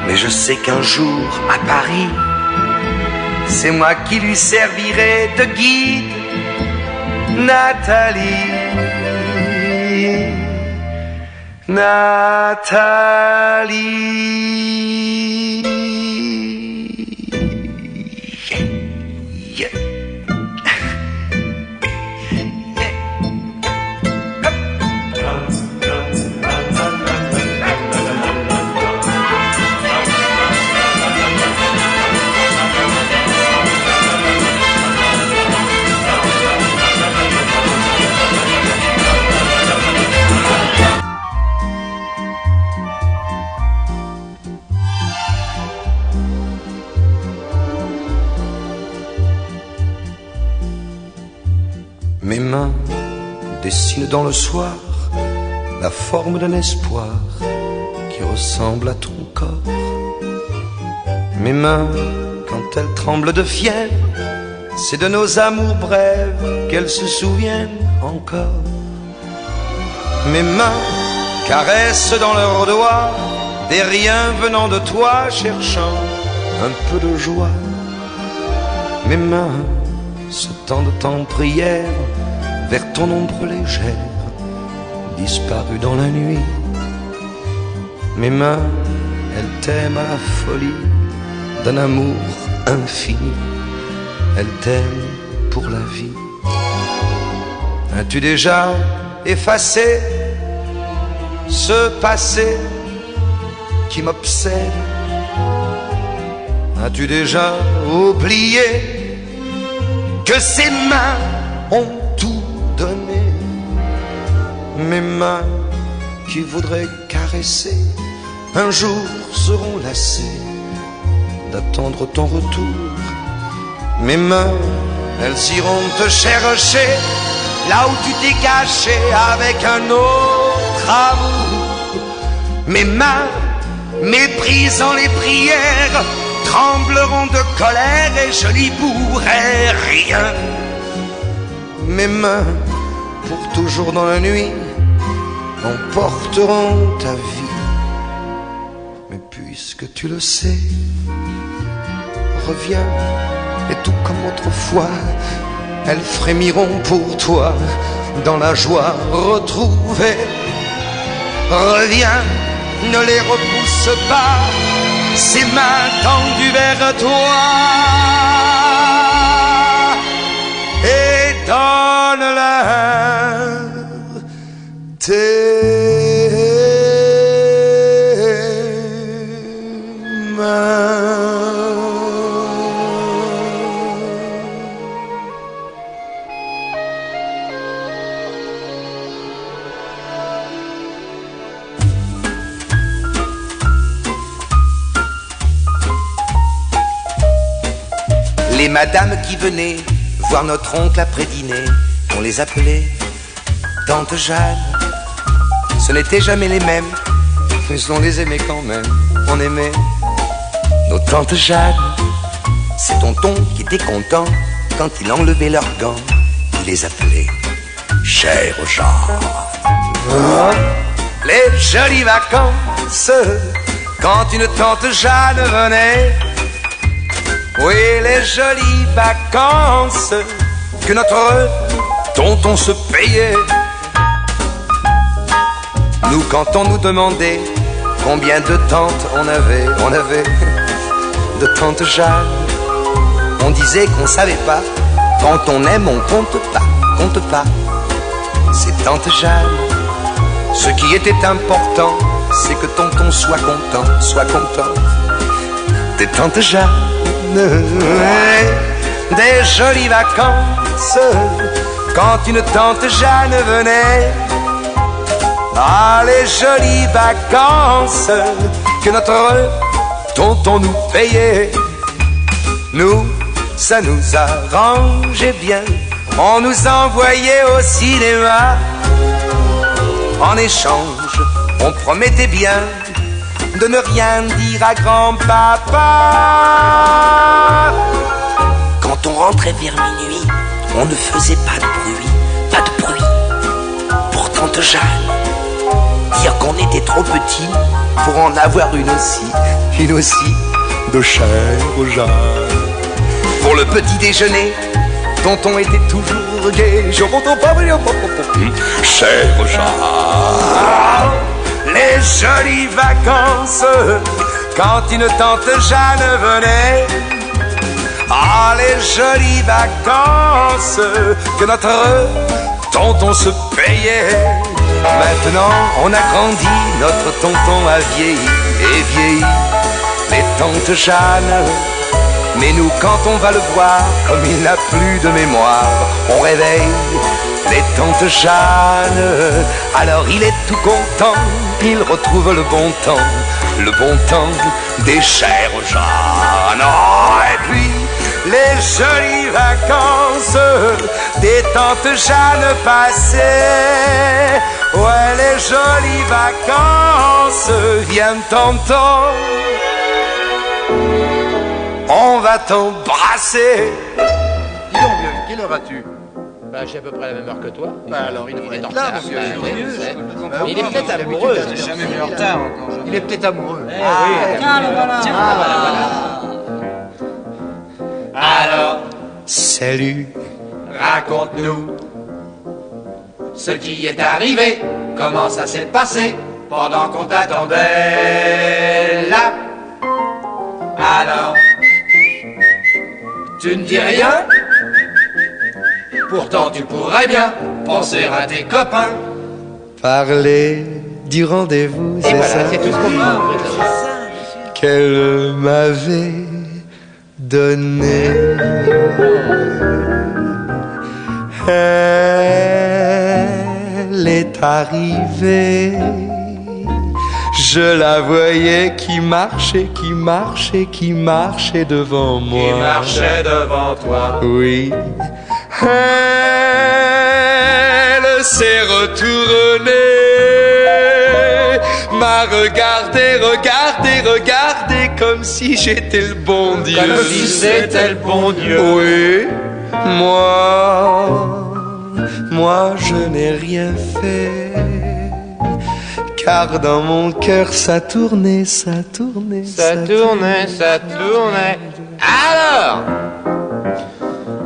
mais je sais qu'un jour à Paris, c'est moi qui lui servirai de guide, Nathalie. Nathalie. Mes mains dessinent dans le soir la forme d'un espoir qui ressemble à ton encore. Mes mains, quand elles tremblent de fièvre, c'est de nos amours brèves qu'elles se souviennent encore. Mes mains caressent dans leurs doigts des riens venant de toi, cherchant un peu de joie. Mes mains se tendent en prière vers ton ombre légère, disparue dans la nuit. Mes mains, elles t'aiment à la folie d'un amour infini. Elles t'aiment pour la vie. As-tu déjà effacé ce passé qui m'obsède? As-tu déjà oublié que ces mains ont tout donné? Mes mains qui voudraient caresser un jour seront lassées d'attendre ton retour. Mes mains, elles iront te chercher là où tu t'es caché avec un autre amour. Mes mains, méprisant les prières, trembleront de colère et je n'y pourrai rien. Mes mains, pour toujours dans la nuit, emporteront ta vie. Mais puisque tu le sais, reviens, et tout comme autrefois, elles frémiront pour toi dans la joie retrouvée. Reviens, ne les repousse pas, ces mains tendues vers toi, et donne-leur tes mains. Les madames qui venaient voir notre oncle après dîner, on les appelait Tante Jeanne. Ce n'étaient jamais les mêmes, mais on les aimait quand même. On aimait nos Tantes Jeanne. C'est tonton qui était content quand il enlevait leurs gants. Il les appelait Chère Jeanne. Oh, les jolies vacances quand une Tante Jeanne venait. Oui, les jolies vacances que notre tonton se payait. Nous, quand on nous demandait combien de tantes on avait de Tante Jeanne, on disait qu'on savait pas. Quand on aime, on compte pas. C'est Tante Jeanne. Ce qui était important, c'est que tonton soit content. Des Tante Jeanne. Des jolies vacances quand une Tante Jeanne venait. Ah, les jolies vacances que notre tonton nous payait. Nous, ça nous arrangeait bien. On nous envoyait au cinéma. En échange, on promettait bien de ne rien dire à grand-papa. Quand on rentrait vers minuit, on ne faisait pas de bruit. Pour Tante Jeanne, dire qu'on était trop petit pour en avoir une aussi de Chère Jeanne. Pour le petit déjeuner, tonton était toujours gai. Chère Jeanne. Les jolies vacances quand une Tante Jeanne venait. Ah, les jolies vacances que notre tonton se payait. Maintenant on a grandi, notre tonton a vieilli et vieilli. Les Tantes Jeanne. Mais nous, quand on va le voir, comme il n'a plus de mémoire, on réveille les Tantes Jeanne. Alors il est tout content, il retrouve le bon temps des Chères Jeanne. Oh, et puis les jolies vacances des tantes Jeanne passées. Ouais, les jolies vacances viennent tonton, on va t'embrasser. Dis donc, vieux, quelle heure as-tu? Bah, j'ai à peu près la même heure que toi. Bah alors, il devrait est en être là, retard. monsieur. Mais il est peut-être amoureux. Jamais mis en retard encore. Il est peut-être amoureux. Tiens, le voilà. Alors, Salut, raconte-nous ce qui est arrivé. Comment ça s'est passé pendant qu'on t'attendait là? Alors, tu ne dis rien? Pourtant tu pourrais bien penser à tes copains. parler du rendez-vous, Et c'est voilà, ça c'est tout ce qu'on demande. qu'elle m'avait donné. Elle est arrivée, je la voyais qui marchait, qui marchait, qui marchait devant moi. Qui marchait devant toi. Oui, elle s'est retournée, m'a regardé, regardé, regardé comme si j'étais le bon Dieu. Comme si c'était le bon Dieu. Oui, moi je n'ai rien fait, car dans mon cœur ça tournait, ça tournait, Ça tournait, ça tournait. Alors,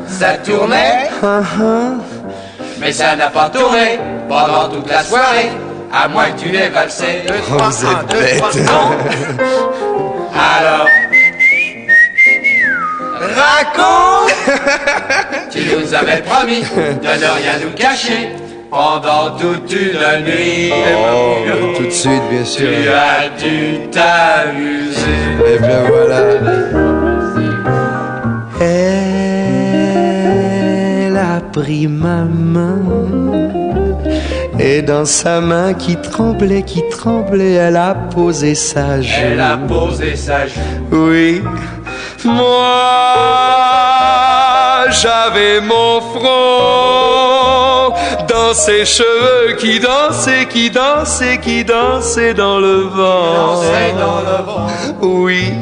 Ça tournait, mais ça n'a pas tourné pendant toute la soirée. À moins que tu aies valsé 2, 3, vous 1, êtes 2, 3, bête. non. Alors, raconte. Tu nous avais promis de ne rien nous cacher pendant toute une nuit. tout de suite, bien sûr. Tu as dû t'amuser. Et bien voilà. Elle a pris ma main, et dans sa main qui tremblait, elle a posé sa joue. Elle a posé sa joue. Oui, moi j'avais mon front dans ses cheveux qui dansaient, qui dansaient, qui dansaient dans le vent. Dansait dans le vent. Oui,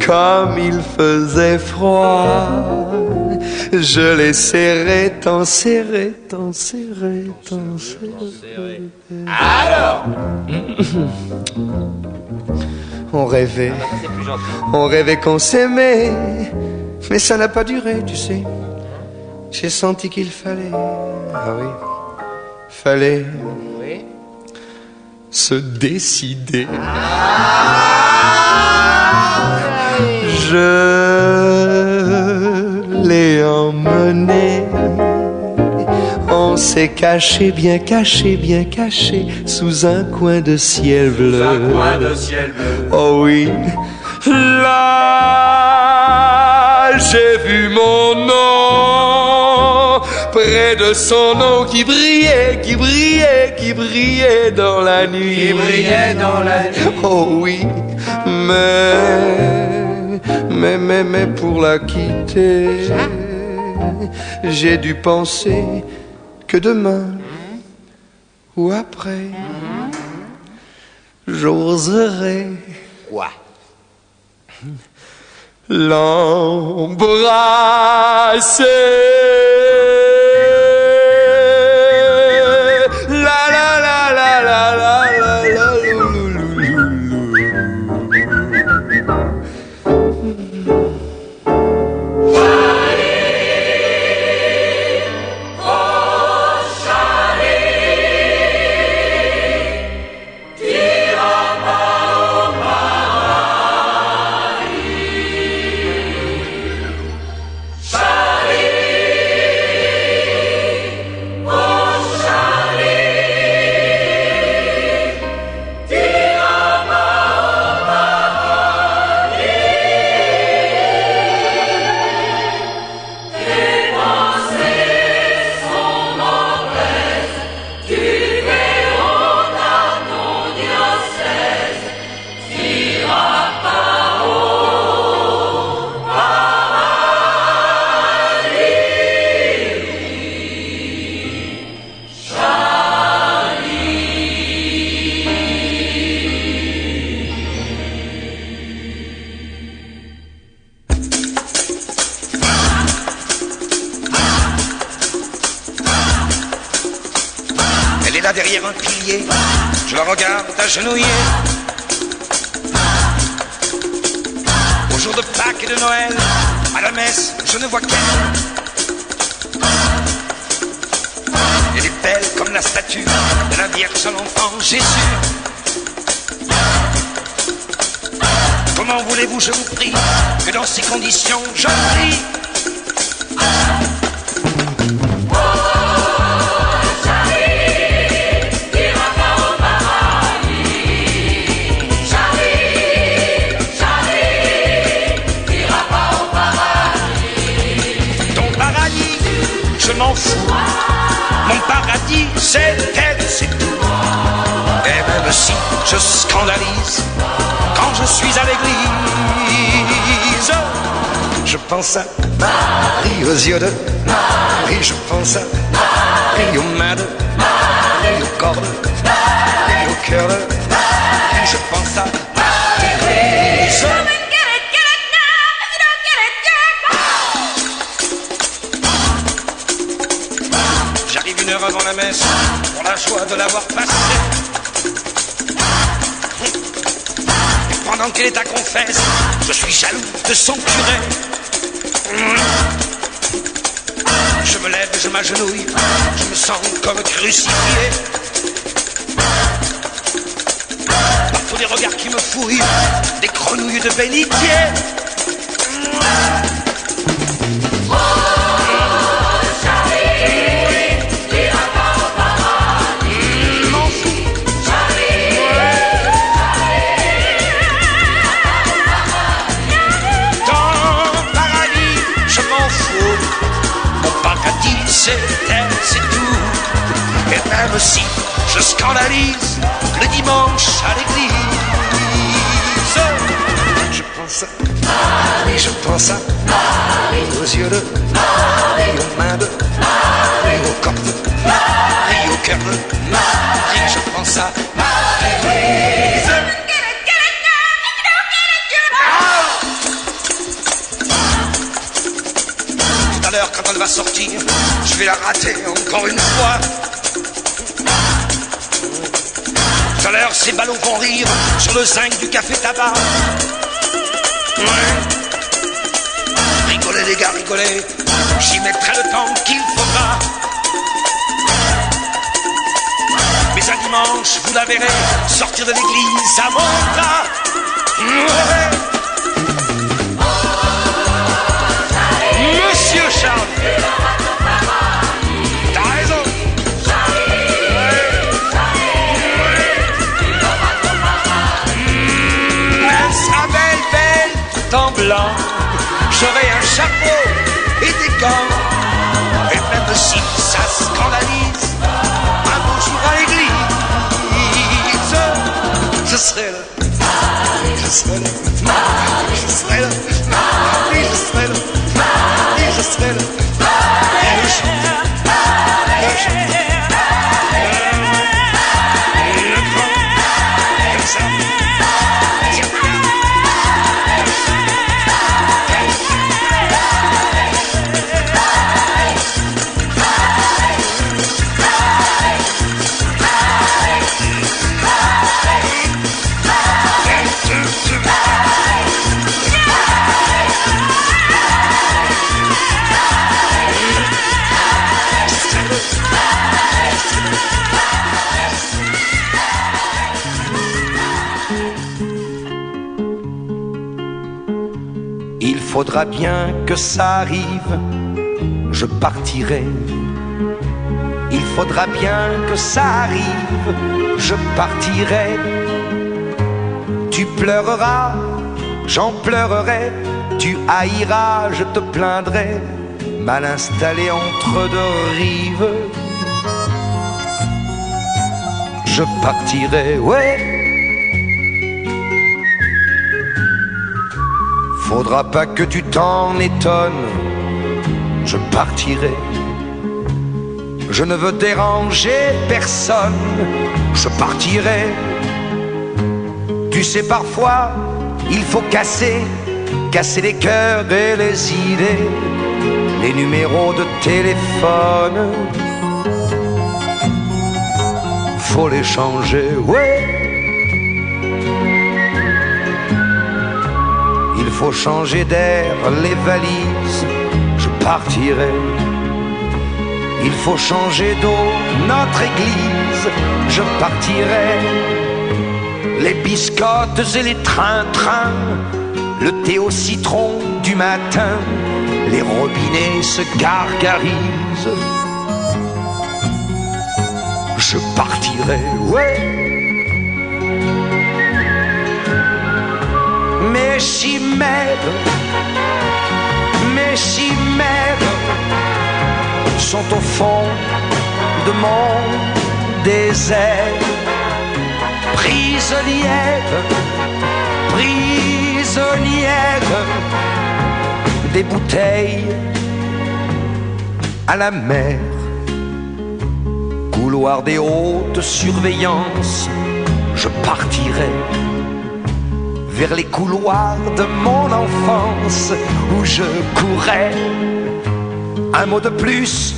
comme il faisait froid, je l'ai serré, tant serré, tant serré, tant serré. Alors, On rêvait, c'est plus gentil. on rêvait qu'on s'aimait, mais ça n'a pas duré, tu sais. J'ai senti qu'il fallait, ah oui, fallait Oui. se décider. Je l'ai emmené, on s'est caché, bien caché, bien caché, sous un coin de ciel bleu. un coin de ciel bleu. Oh oui, là j'ai vu mon nom près de son nom qui brillait, qui brillait, qui brillait dans la nuit. Qui brillait dans la nuit. Oh oui, mais pour la quitter, j'ai dû penser que demain ou après, j'oserai Quoi? l'embrasser. La la la la la la la la lou, lou, lou, lou, lou. là derrière un pilier, je la regarde agenouillée. Au jour de Pâques et de Noël, à la messe, je ne vois qu'elle. Elle est belle comme la statue de la Vierge à l'enfant Jésus. Comment voulez-vous, je vous prie, que dans ces conditions je prie? Je m'en fous, mon paradis c'est elle, c'est tout. Et même si je scandalise quand je suis à l'église, je pense à Marie aux yeux de Marie, je pense à Marie aux mains de Marie, aux cordes et au cœur de Marie, je pense à Marie. J'arrive une heure avant la messe pour la joie de l'avoir passée. Et pendant qu'elle est à confesse, je suis jaloux de son curé. Je me lève et je m'agenouille, je me sens comme crucifié par tous les regards qui me fouillent, des grenouilles de bénitier. C'est elle, c'est tout. Et même si je scandalise le dimanche à l'église, je pense à Marie, je pense à Marie aux yeux de Marie, aux mains de Marie, au corps de Marie, au cœur de Marie, je pense à Marie. Quand elle va sortir, je vais la rater encore une fois. Tout à l'heure, ces ballons vont rire sur le zinc du café tabac. Ouais. Rigolez les gars, rigolez, j'y mettrai le temps qu'il faudra. Mais un dimanche, vous la verrez sortir de l'église à mon bras. Ouais. Monsieur Charles, t'as raison. Elle sera belle, belle, tout en blanc. J'aurai un chapeau et des gants. Et même si ça scandalise, un beau jour à l'église, je serai là. Je serai là. Je serai là. Oui, je serai là. Je serai là, et le chant, le chant, le grand, comme ça. Il faudra bien que ça arrive, je partirai. Il faudra bien que ça arrive, je partirai. Tu pleureras, j'en pleurerai. Tu haïras, je te plaindrai. Mal installé entre deux rives, je partirai, ouais. Faudra pas que tu t'en étonnes, je partirai. Je ne veux déranger personne, je partirai. Tu sais, parfois, il faut casser les cœurs et les idées, les numéros de téléphone. faut les changer, ouais. Il faut changer d'air, les valises, je partirai. Il faut changer d'eau, notre église, je partirai. Les biscottes et les trains-trains, le thé au citron du matin, les robinets se gargarisent. Je partirai, ouais. Mes chimères sont au fond de mon désert. Prisonnière des bouteilles à la mer. Couloir des hautes surveillances, je partirai vers les couloirs de mon enfance où je courais. Un mot de plus,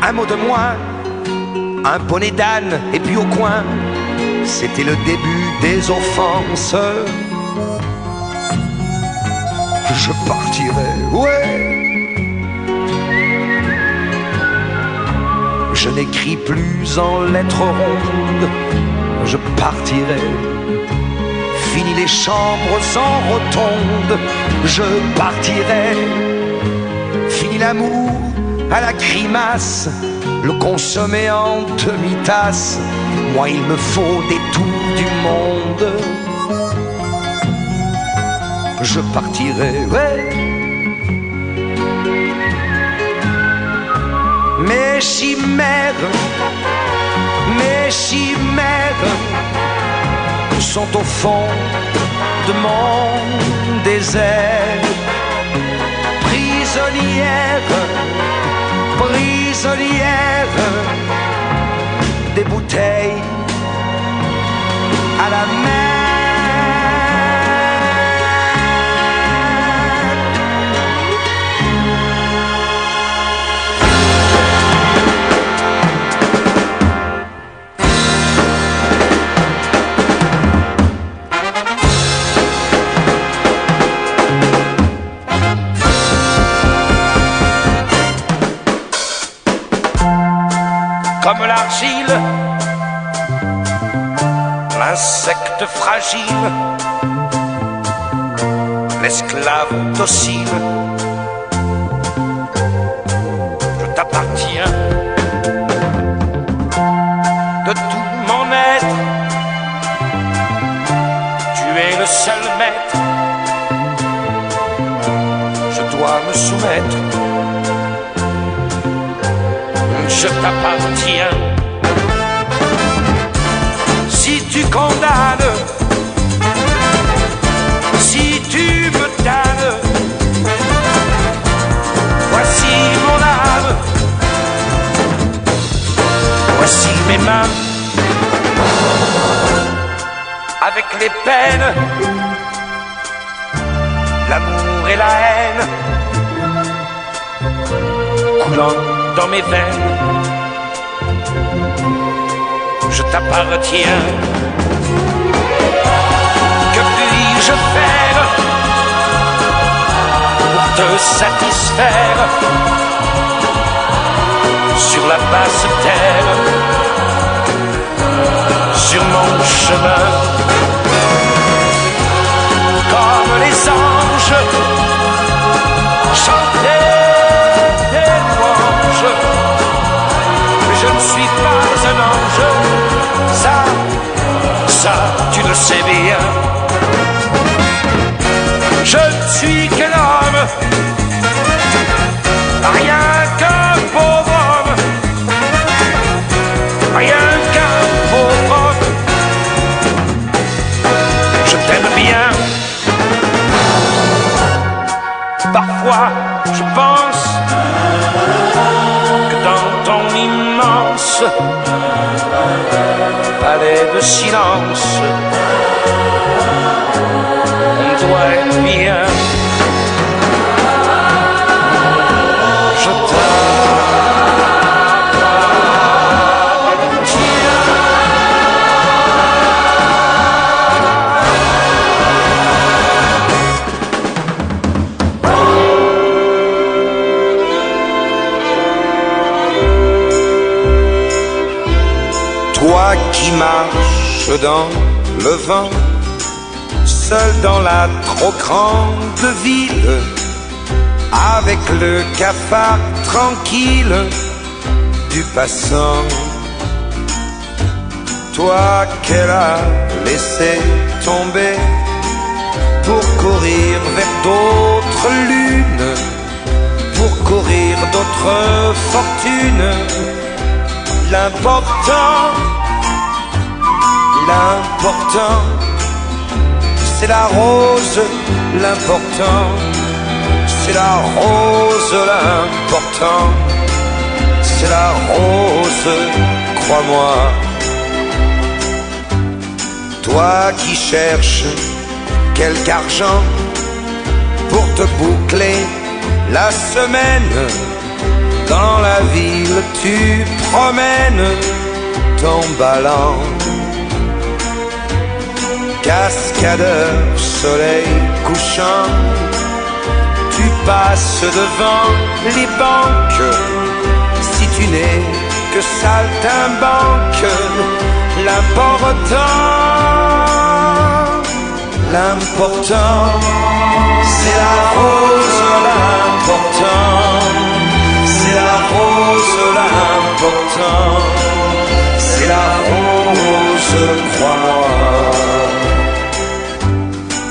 un mot de moins, un poney d'âne et puis au coin, c'était le début des offenses. Je partirai, ouais. Je n'écris plus en lettres rondes, je partirai. Fini les chambres en rotonde, je partirai. Fini l'amour à la grimace, le consommer en demi-tasse. Moi il me faut des tours du monde. Je partirai, ouais. Mes chimères sont au fond de mon désert. Prisonnière des bouteilles à la mer. Comme l'argile, l'insecte fragile, l'esclave docile, je t'appartiens de tout mon être. Tu es le seul maître, je dois me soumettre. Je t'appartiens. Si tu condamnes, si tu me damnes, voici mon âme, voici mes mains, avec les peines, l'amour et la haine, coulant dans mes veines. Je t'appartiens. Que puis-je faire pour te satisfaire sur la basse terre, sur mon chemin, comme les anges chanter des louanges. Mais je ne suis pas un ange, ça, tu le sais bien. Je ne suis qu'un homme, rien qu'un pauvre homme, rien qu'un pauvre homme. Je t'aime bien. Parfois, je pense que dans ton immense palais de silence, on doit être bien. Je t'appartiens. Toi qui marches dans le vent, seul dans la trop grande ville, avec le cafard tranquille du passant. Toi qu'elle a laissé tomber pour courir vers d'autres lunes, pour courir d'autres fortunes. L'important, l'important, c'est la rose. L'important, c'est la rose. L'important, c'est la rose, crois-moi. Toi qui cherches quelque argent pour te boucler la semaine, dans la ville tu promènes ton ballon. Cascadeur, soleil couchant, tu passes devant les banques. Si tu n'es que saltimbanque, l'important, l'important, c'est la rose. L'important, c'est la rose. L'important, c'est la rose, crois-moi.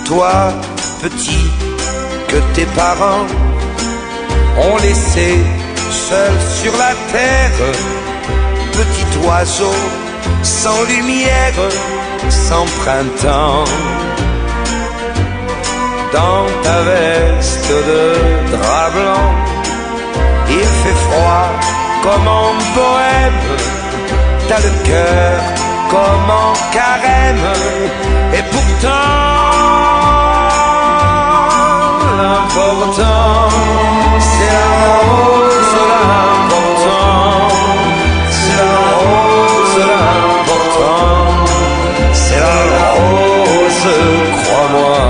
Toi, petit, que tes parents ont laissé seul sur la terre, petit oiseau sans lumière, sans printemps. Dans ta veste de drap blanc, il fait froid comme en bohème. T'as le cœur comme en carême. Et pourtant, l'important, c'est la rose. L'important, c'est la rose. L'important, c'est la rose, crois-moi.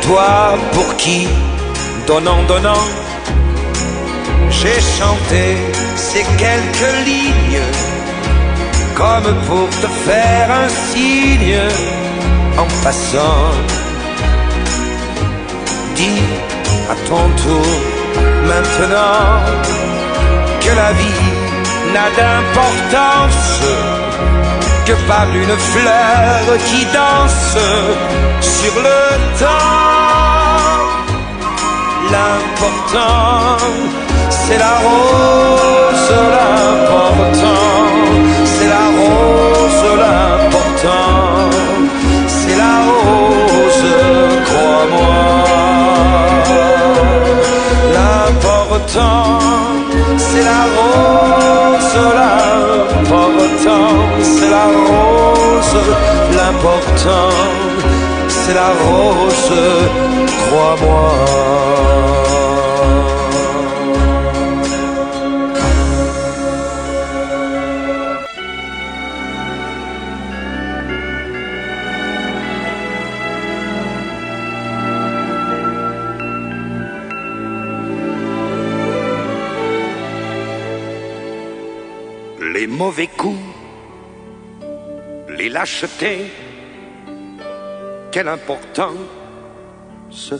Toi pour qui, donnant, donnant, j'ai chanté ces quelques lignes, comme pour te faire un signe en passant. Dis à ton tour maintenant que la vie n'a d'importance que par une fleur qui danse sur le temps. L'important, c'est la rose. L'important, c'est la rose. L'important, c'est la rose, crois-moi. L'important, c'est la rose. L'important, c'est la rose. L'important, c'est la rose, crois-moi. Les mauvais coups, les lâchetés, quelle importance.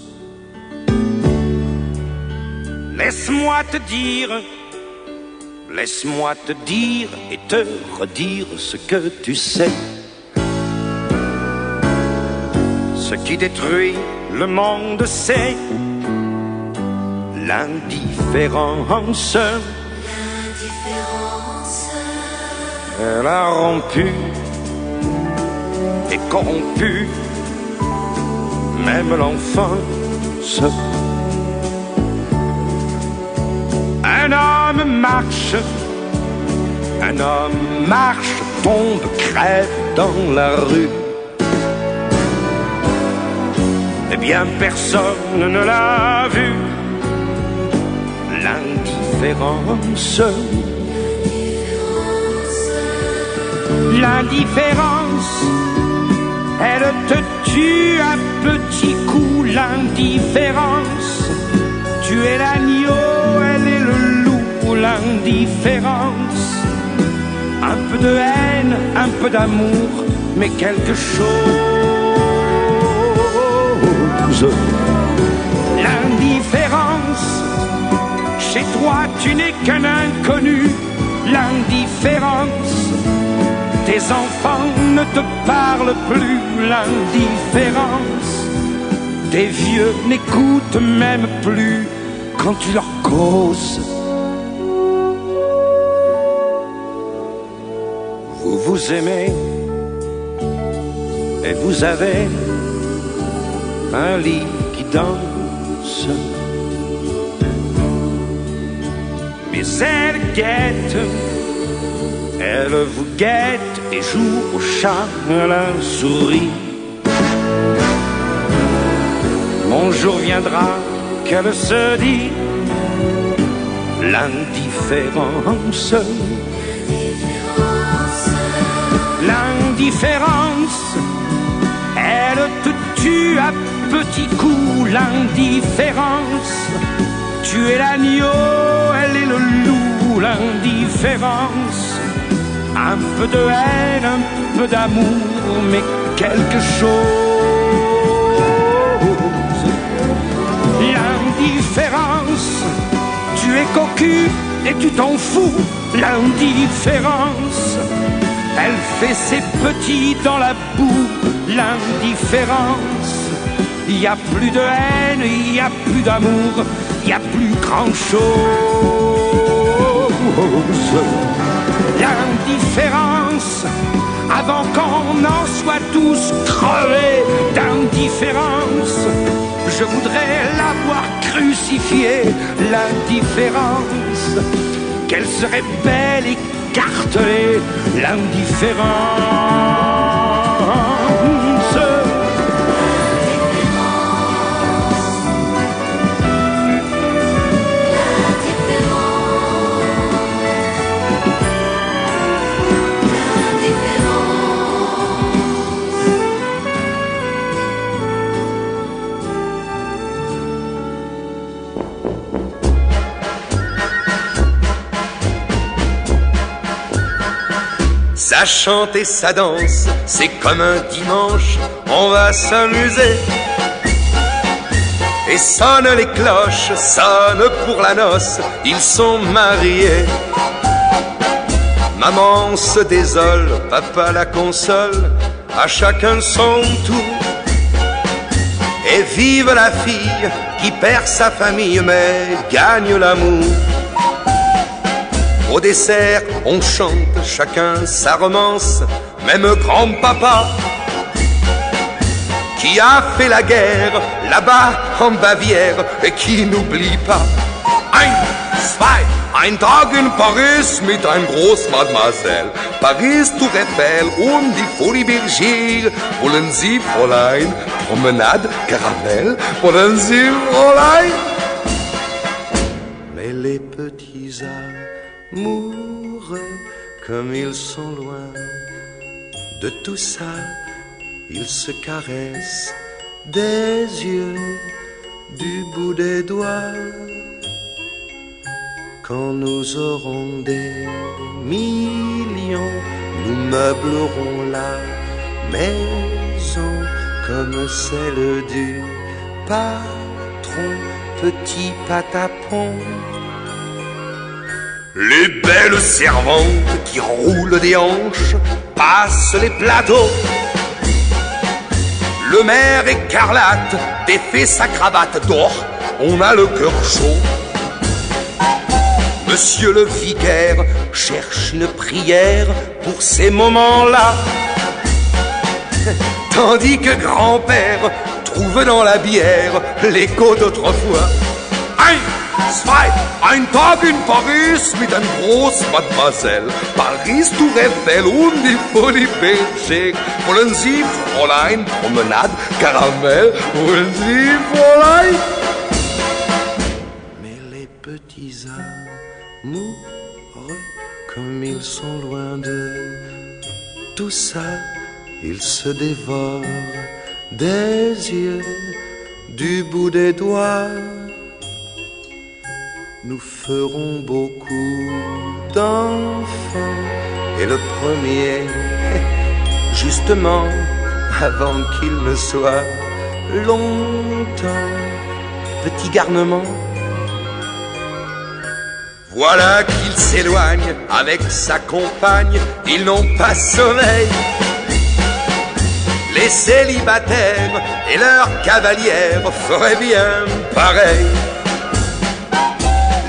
Laisse-moi te dire et te redire ce que tu sais. Ce qui détruit le monde, c'est l'indifférence. Elle a rompu et corrompu même l'enfance. Un homme marche, tombe, crève dans la rue. Eh bien personne ne l'a vu. L'indifférence. L'indifférence, elle te tue à petits coups. L'indifférence, tu es l'agneau, elle est le loup. L'indifférence, Un peu de haine, un peu d'amour, mais quelque chose. L'indifférence, chez toi tu n'es qu'un inconnu. L'indifférence, tes enfants ne te parlent plus. L'indifférence, tes vieux n'écoutent même plus quand tu leur causes. Vous vous aimez et vous avez un lit qui danse. Mais elle guette, elle vous guette et joue au chat à la souris. Mon jour viendra qu'elle se dit l'indifférence. L'indifférence, elle te tue à petits coups. L'indifférence, tu es l'agneau, elle est le loup. L'indifférence, un peu de haine, un peu d'amour, mais quelque chose. L'indifférence, tu es cocu et tu t'en fous. L'indifférence, elle fait ses petits dans la boue. L'indifférence, il n'y a plus de haine, il n'y a plus d'amour, il n'y a plus grand-chose. L'indifférence, avant qu'on en soit tous crevés d'indifférence, je voudrais l'avoir crucifiée. L'indifférence, qu'elle serait belle et écartelée. L'indifférence, ça chante et ça danse, c'est comme un dimanche, on va s'amuser. Et sonnent les cloches, sonnent pour la noce, ils sont mariés. Maman se désole, papa la console, à chacun son tour. Et vive la fille qui perd sa famille mais gagne l'amour. Au dessert, on chante, chacun sa romance, même grand-papa qui a fait la guerre là-bas en Bavière et qui n'oublie pas. Ein, zwei, ein Tag in Paris mit ein Großmademoiselle. Paris, Tour Eiffel und die Folie Bergère. Wollen Sie, Fräulein, Promenade, Caravelle? Wollen Sie, Fräulein? Mais les petits amoureux, comme ils sont loin de tout ça, ils se caressent des yeux, du bout des doigts. Quand nous aurons des millions, nous meublerons la maison comme celle du patron, petit patapon. Les belles servantes qui roulent des hanches passent les plateaux. Le maire écarlate défait sa cravate d'or, on a le cœur chaud. Monsieur le vicaire cherche une prière pour ces moments-là, tandis que grand-père trouve dans la bière l'écho d'autrefois. Ein, zwei, ein Tag in Paris mit einem Großmademoiselle. Paris, Tour Eiffel und die Folie Bergère. Wollen Sie, Fräulein, Promenade, Caramel? Wollen Sie, Fräulein? Mais les petits amoureux, comme ils sont loin de tout ça, ils se dévorent des yeux, du bout des doigts. Nous ferons beaucoup d'enfants et le premier, justement, avant qu'il ne soit longtemps, petit garnement. Voilà qu'il s'éloigne avec sa compagne, ils n'ont pas sommeil. Les célibataires et leurs cavalières feraient bien pareil.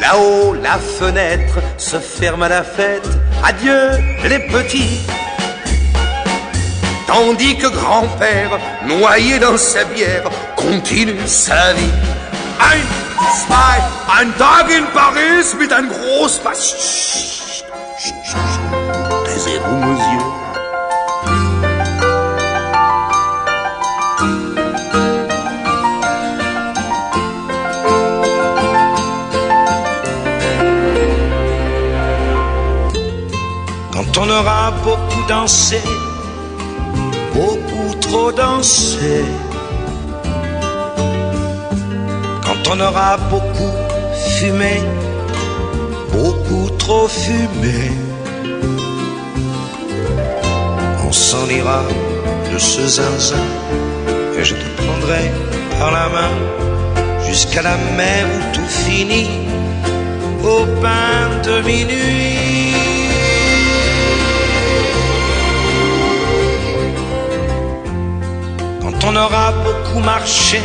Là-haut, la fenêtre se ferme à la fête. Adieu les petits. Tandis que grand-père, noyé dans sa bière, continue sa vie. Ein, zwei, ein Tag in Paris mit ein Großpass. Taisez-vous, monsieur. Quand on aura beaucoup dansé, beaucoup trop dansé, quand on aura beaucoup fumé, beaucoup trop fumé, on s'en ira de ce zinzin et je te prendrai par la main jusqu'à la mer où tout finit au pain de minuit. Quand on aura beaucoup marché,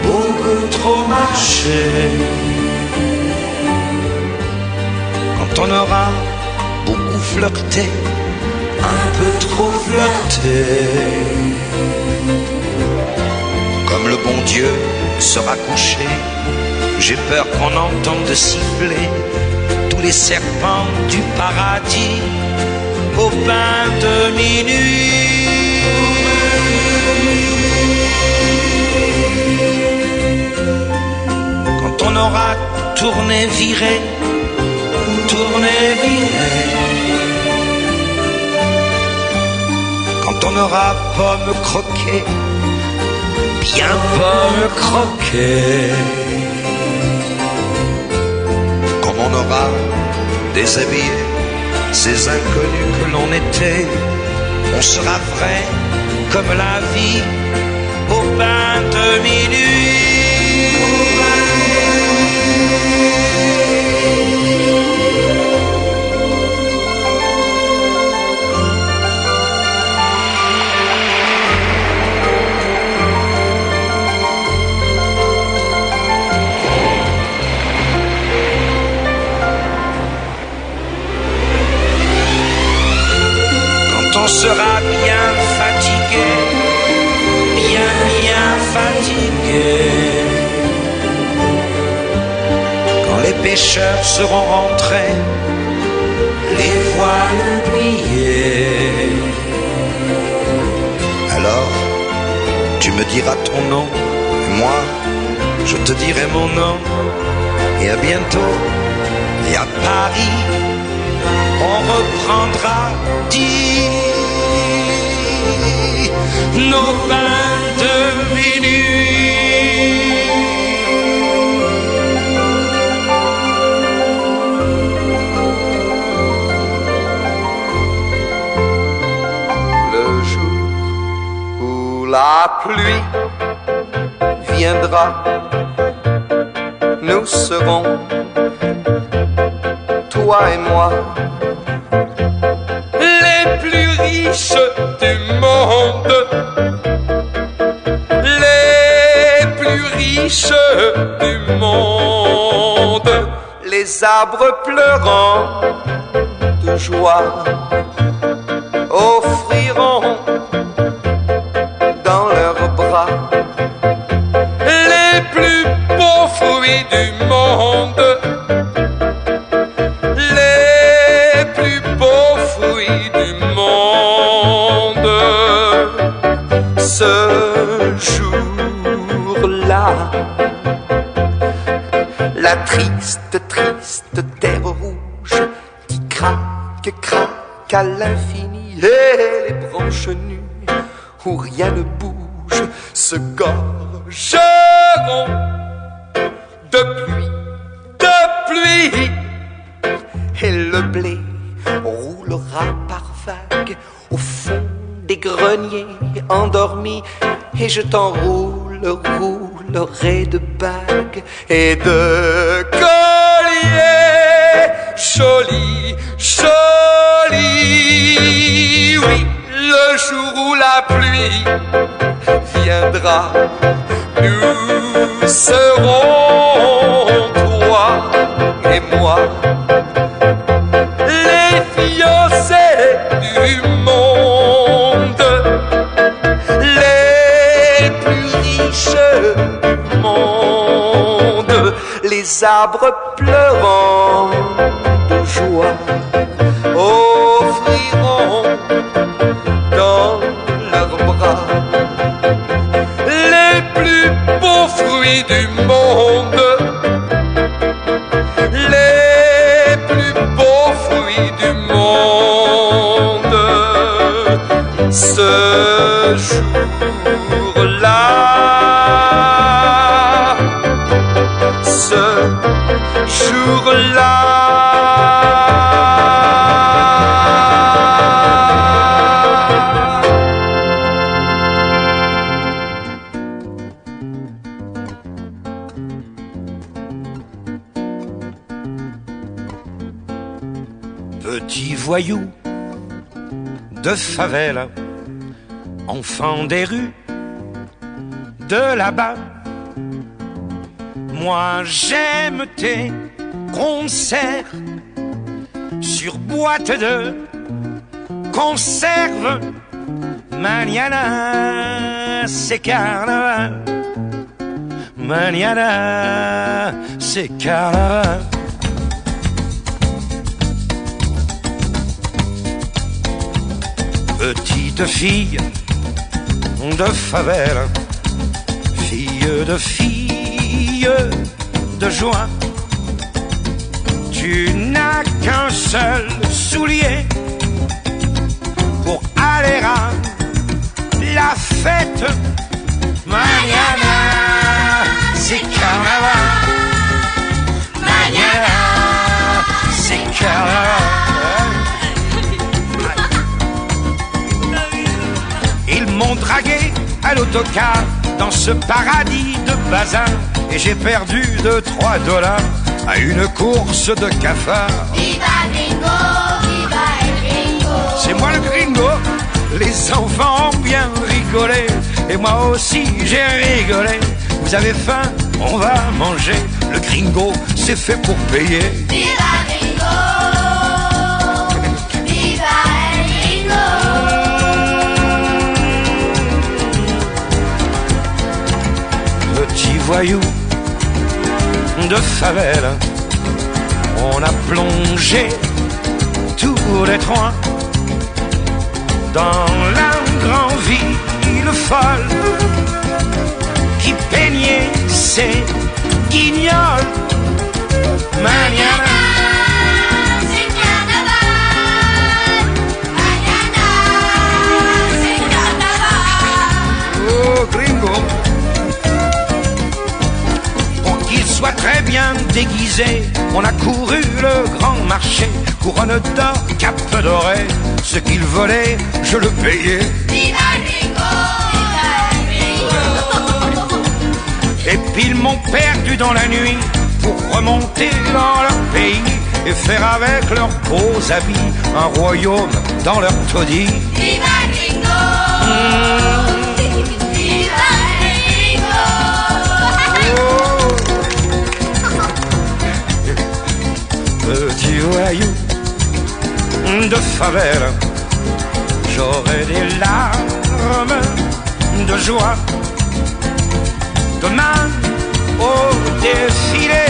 beaucoup trop marché, quand on aura beaucoup flirté, un peu trop flirté, comme le bon Dieu sera couché, j'ai peur qu'on entende siffler tous les serpents du paradis au pain de minuit. Quand on aura tourné, viré, quand on aura pomme croquée, bien pomme croquée, comme on aura déshabillé ces inconnus que l'on était, on sera vrai comme la vie au pain de minuit. On sera bien fatigué, bien fatigué. Quand les pêcheurs seront rentrés, les voiles pliées, alors tu me diras ton nom, et moi je te dirai mon nom. Et à bientôt, et à Paris, on reprendra dit nos bains de minuit. Le jour où la pluie viendra, nous serons, toi et moi, les plus riches du monde, les plus riches du monde, les arbres pleurant de joie offriront dans leurs bras les plus beaux fruits du monde. Ce jour-là, la triste, triste terre rouge qui craque, craque à l'infini, et les branches nues où rien ne bouge se gorgeront de pluie, et le blé des greniers endormis, et je t'enroulerai de bagues et de colliers jolis, jolis. Oui, le jour où la pluie viendra, nous serons toi et moi, les fiancés du monde, les plus riches du monde. Les arbres pleurant de joie offriront dans leurs bras les plus beaux fruits du monde, les plus beaux fruits du monde. Ce jour-là, ce jour-là. Petit voyou de favela, enfant des rues de là-bas, moi j'aime tes concerts sur boîte de conserve. Mañana c'est carnaval, mañana c'est carnaval. Petite fille de favela, fille de joie, tu n'as qu'un seul soulier pour aller à la fête. Mañana c'est carnaval, mañana c'est carnaval. Ils m'ont dragué à l'autocar dans ce paradis de bazar, et j'ai perdu 2-3 dollars à une course de cafards. Viva Gringo, viva el gringo. C'est moi le gringo, les enfants ont bien rigolé, et moi aussi j'ai rigolé. Vous avez faim, on va manger, le gringo c'est fait pour payer. Viva Gringo, viva el gringo. Petit voyou de favela, on a plongé tous les trois dans la grande ville folle qui peignait ses guignols. Mañana C'est carnaval, mañana c'est carnaval. oh gringo, pour qu'il soit très bien déguisé, on a couru le grand marché, couronne d'or, cape dorée, ce qu'il volait, je le payais. Viva Gringo, viva el gringo. Et puis ils m'ont perdu dans la nuit pour remonter dans leur pays et faire avec leurs beaux habits un royaume dans leur taudis. Viva Gringo, viva el gringo. Petit voyou de favela, j'aurai des larmes de joie. Demain au défilé,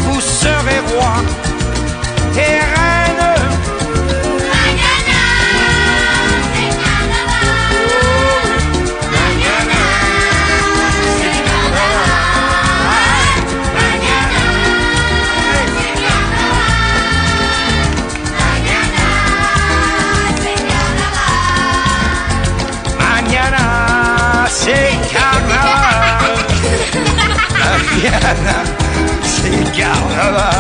vous serez roi et reine. Mañana c'est carnaval, mañana c'est carnaval, mañana c'est carnaval, mañana c'est carnaval. Mañana c'est carnaval. Mañana c'est carnaval. Mañana c'est carnaval.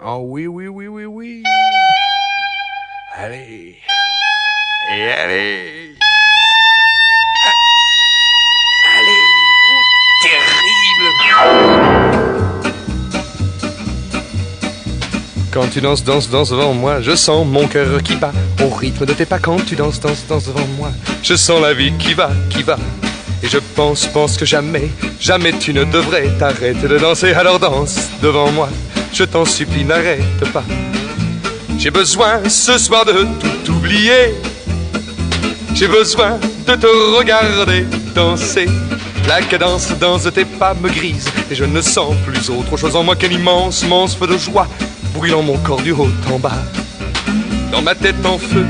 Oh oui, oui, oui, oui, oui. Allez. Et allez. Allez. Oh, terrible. Quand tu danses, danses, danses devant moi, je sens mon cœur qui bat au rythme de tes pas. Quand tu danses, danses, danses devant moi, je sens la vie qui va, qui va. Et je pense que jamais, jamais tu ne devrais t'arrêter de danser. Alors danse devant moi, je t'en supplie, n'arrête pas. J'ai besoin ce soir de tout oublier. J'ai besoin de te regarder danser. La cadence danse de tes pas me grise et je ne sens plus autre chose en moi qu'un immense, immense feu de joie brûlant mon corps du haut en bas. Dans ma tête en feu,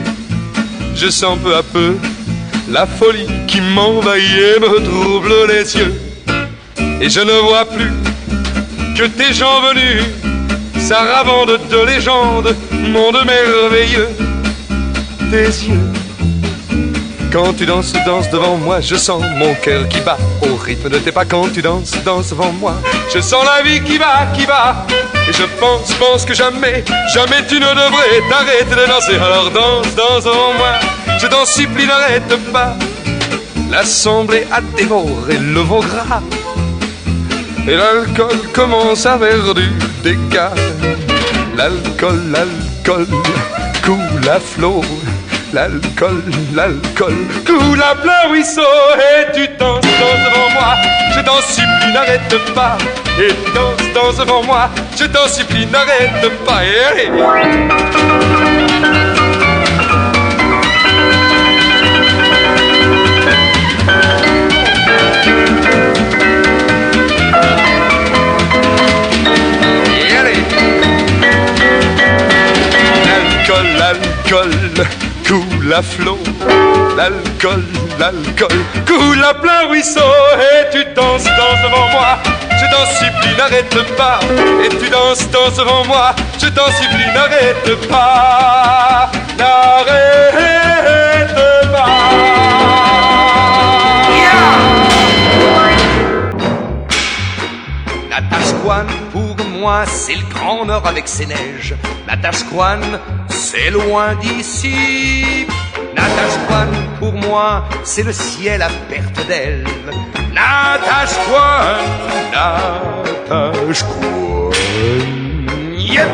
je sens peu à peu la folie qui m'envahit et me trouble les yeux. Et je ne vois plus que tes gens venus, saravande de légendes, monde merveilleux. Tes yeux, quand tu danses, danses devant moi, je sens mon cœur qui bat au rythme de tes pas. Quand tu danses, danses devant moi, je sens la vie qui va, qui va. Et je pense que jamais, jamais tu ne devrais t'arrêter de danser. Alors danse, danse devant moi, je t'en supplie, n'arrête pas. L'assemblée a dévoré le veau gras et l'alcool commence à faire du dégât. L'alcool, l'alcool coule à flot. L'alcool, l'alcool coule à plein ruisseau. Et tu danses, danses devant moi, je t'en supplie, n'arrête pas. Et tu danses, danses devant moi, je t'en supplie, n'arrête pas. Et allez. L'alcool coule à flot, l'alcool, l'alcool coule à plein ruisseau. Et tu danses, danses devant moi, je t'en supplie, n'arrête pas. Et tu danses, danses devant moi, je t'en supplie, n'arrête pas. N'arrête pas. Natashquan, pour moi, c'est le grand nord avec ses neiges. Natashquan, c'est loin d'ici. Natashquan, pour moi, c'est le ciel à perte d'aile. Natashquan, Natashquan, yep.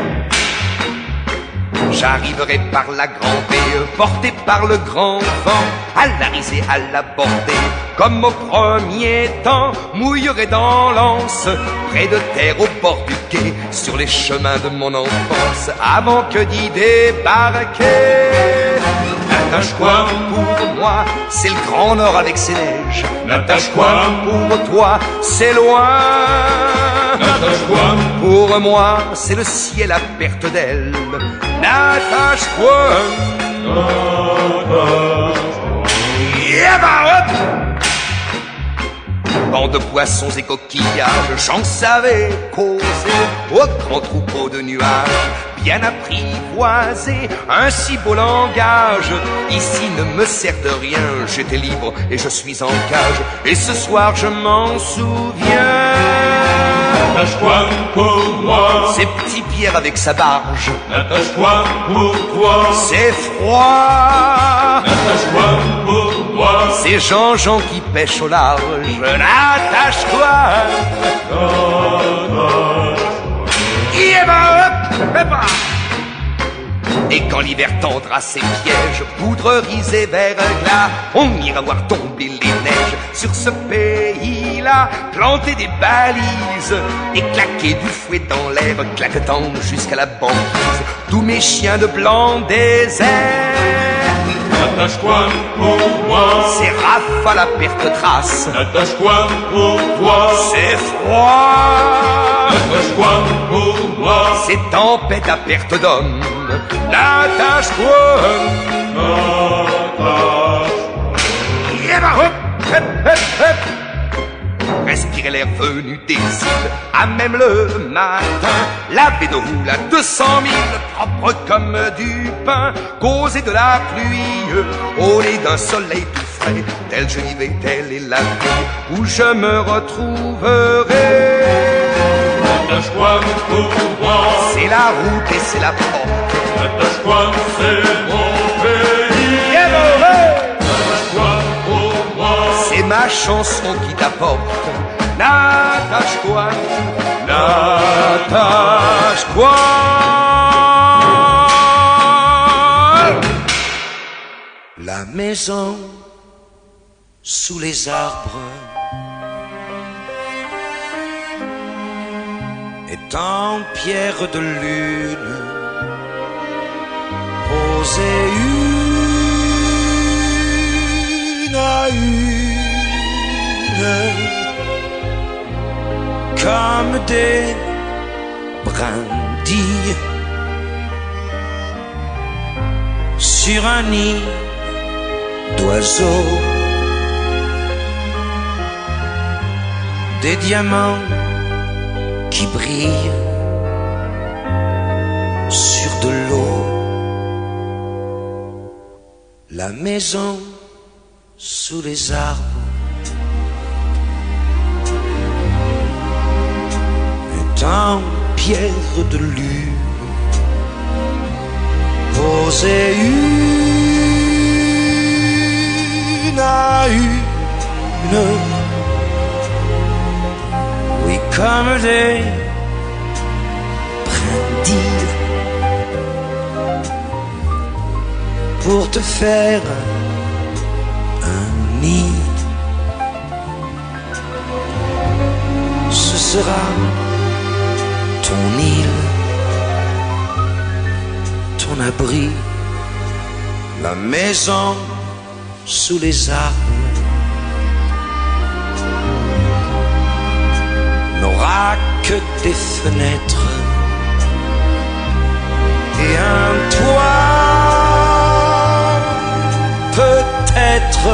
J'arriverai par la grande baie, porté par le grand vent, à la risée, à la bordée, comme au premier temps, mouillerai dans l'anse, près de terre au bord du quai, sur les chemins de mon enfance, avant que d'y débarquer. Natashquan, pour moi, c'est le grand nord avec ses neiges. Natashquan, pour toi, c'est loin. Natashquan, pour moi, c'est le ciel à perte d'aile. Natashquan, hop. Banc de poissons et coquillages, j'en savais causer au grand troupeau de nuages, bien apprivoisé, un si beau langage, ici ne me sert de rien, j'étais libre et je suis en cage, et ce soir je m'en souviens. Natashquan pour moi, Ces petits Pierre avec sa barge, Natashquan pour toi, c'est froid. Natashquan pour moi, Ces Jean-Jean qui pêchent au large, Natashquan. Et quand l'hiver tendra ses pièges, poudrerisés verglas, on ira voir tomber les neiges sur ce pays-là, planter des balises et claquer du fouet dans l'air, claquetant jusqu'à la banquise, tous mes chiens de blanc désert. Natashquan pour moi, C'est rafale à perte trace, Natashquan pour toi, c'est froid. Natashquan pour moi, C'est tempête à perte d'homme, Natashquan. Respirer l'air venu des îles, à même le matin, la baie de Roule à 200 000, propre comme du pain, causer de la pluie, au nez d'un soleil tout frais, tel je y vais, telle est la vie, où je me retrouverai. Natashquan pour moi, C'est la route et c'est la porte. Attache-toi, c'est mon pays. Bien mauvais. Attache-toi pour moi. C'est ma chanson qui t'apporte. N'attache-toi, n'attache-toi. La maison sous les arbres est en pierre de lune, posée une à une, comme des brindilles sur un nid d'oiseaux. Des diamants qui brillent sur de l'eau. La maison sous les arbres est en pierre de lune, posée une à une, oui, comme des brindilles, pour te faire un nid. Ce sera ton île, ton abri, la maison sous les arbres n'aura que des fenêtres et un toit, peut-être,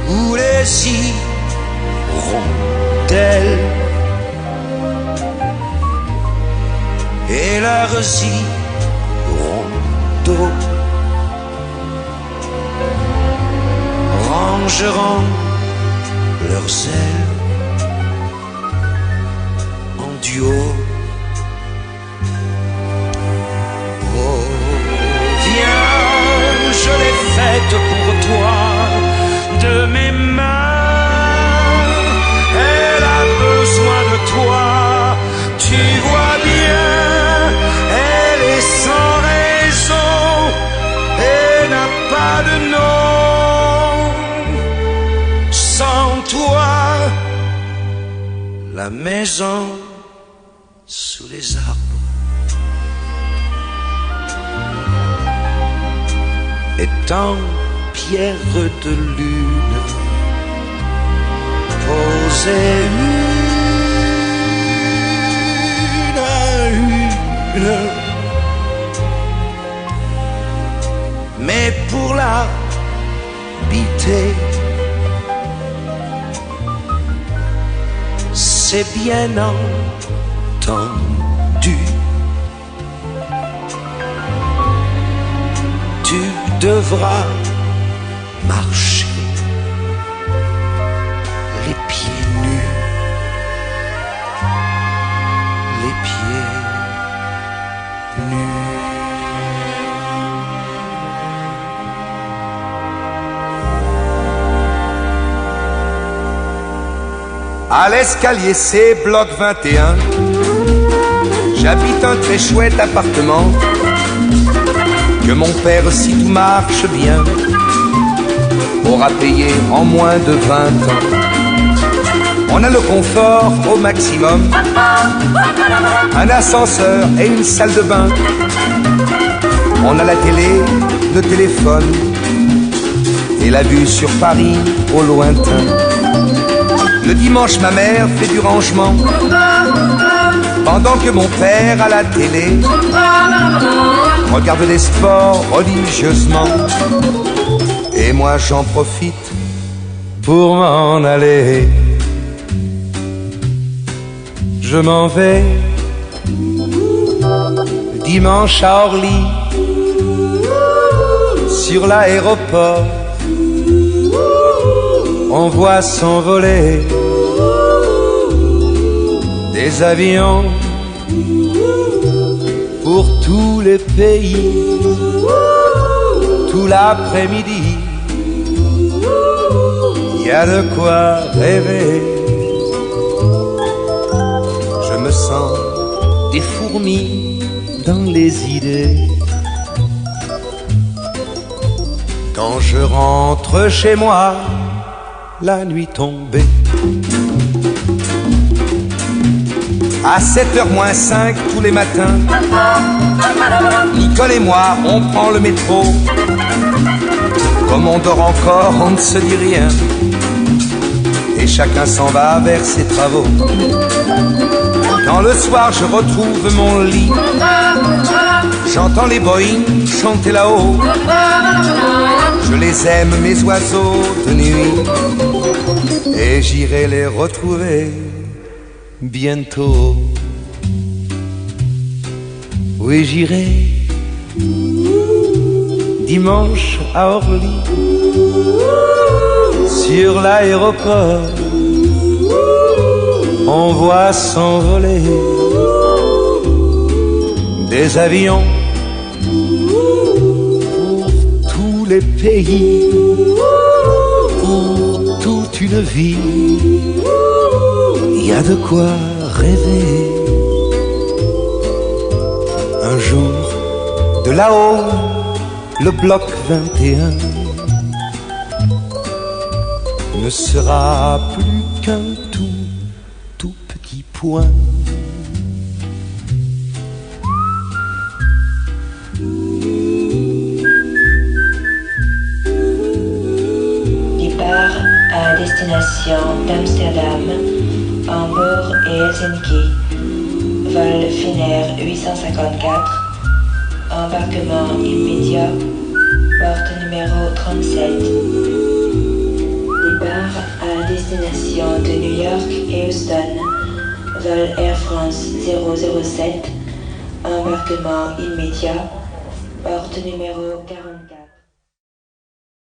où les hirondelles et leurs hirondeaux rangeront leurs ailes en duo. Oh, viens, je l'ai faite pour toi de mes mains. Elle a besoin de toi, tu vois bien. Elle est sans raison et n'a pas de nom. Sans toi, la maison sous les arbres est en pierre de lune, posée une à une. Mais pour l'habiter, c'est bien entendu, tu devras marcher les pieds nus, les pieds nus. À l'escalier C, bloc 21, j'habite un très chouette appartement que mon père, si tout marche bien, aura payé en moins de 20 ans. On a le confort au maximum, un ascenseur et une salle de bain. On a la télé, le téléphone et la vue sur Paris au lointain. Le dimanche, ma mère fait du rangement, pendant que mon père à la télé regarde les sports religieusement. Et moi j'en profite pour m'en aller. Je m'en vais dimanche à Orly, sur l'aéroport. On voit s'envoler des avions pour tous les pays, tout l'après-midi. Il y a de quoi rêver. Je me sens des fourmis dans les idées. Quand je rentre chez moi, la nuit tombée. À 7h moins 5 tous les matins, Nicole et moi, on prend le métro. Comme on dort encore, on ne se dit rien. Et chacun s'en va vers ses travaux. Quand le soir je retrouve mon lit, j'entends les Boeing chanter là-haut. Je les aime, mes oiseaux de nuit, et j'irai les retrouver bientôt. Oui, j'irai dimanche à Orly, sur l'aéroport. On voit s'envoler des avions pour tous les pays, pour toute une vie. Il y a de quoi rêver. Un jour, de là-haut, le bloc 21 ne sera plus qu'un tout petit point. Départ à destination d'Amsterdam, Hambourg et Helsinki. Vol Finnair 854. Embarquement immédiat. Porte numéro 37. Départ à destination de New York et Houston. Vol Air France 007. Embarquement immédiat. Porte numéro 44.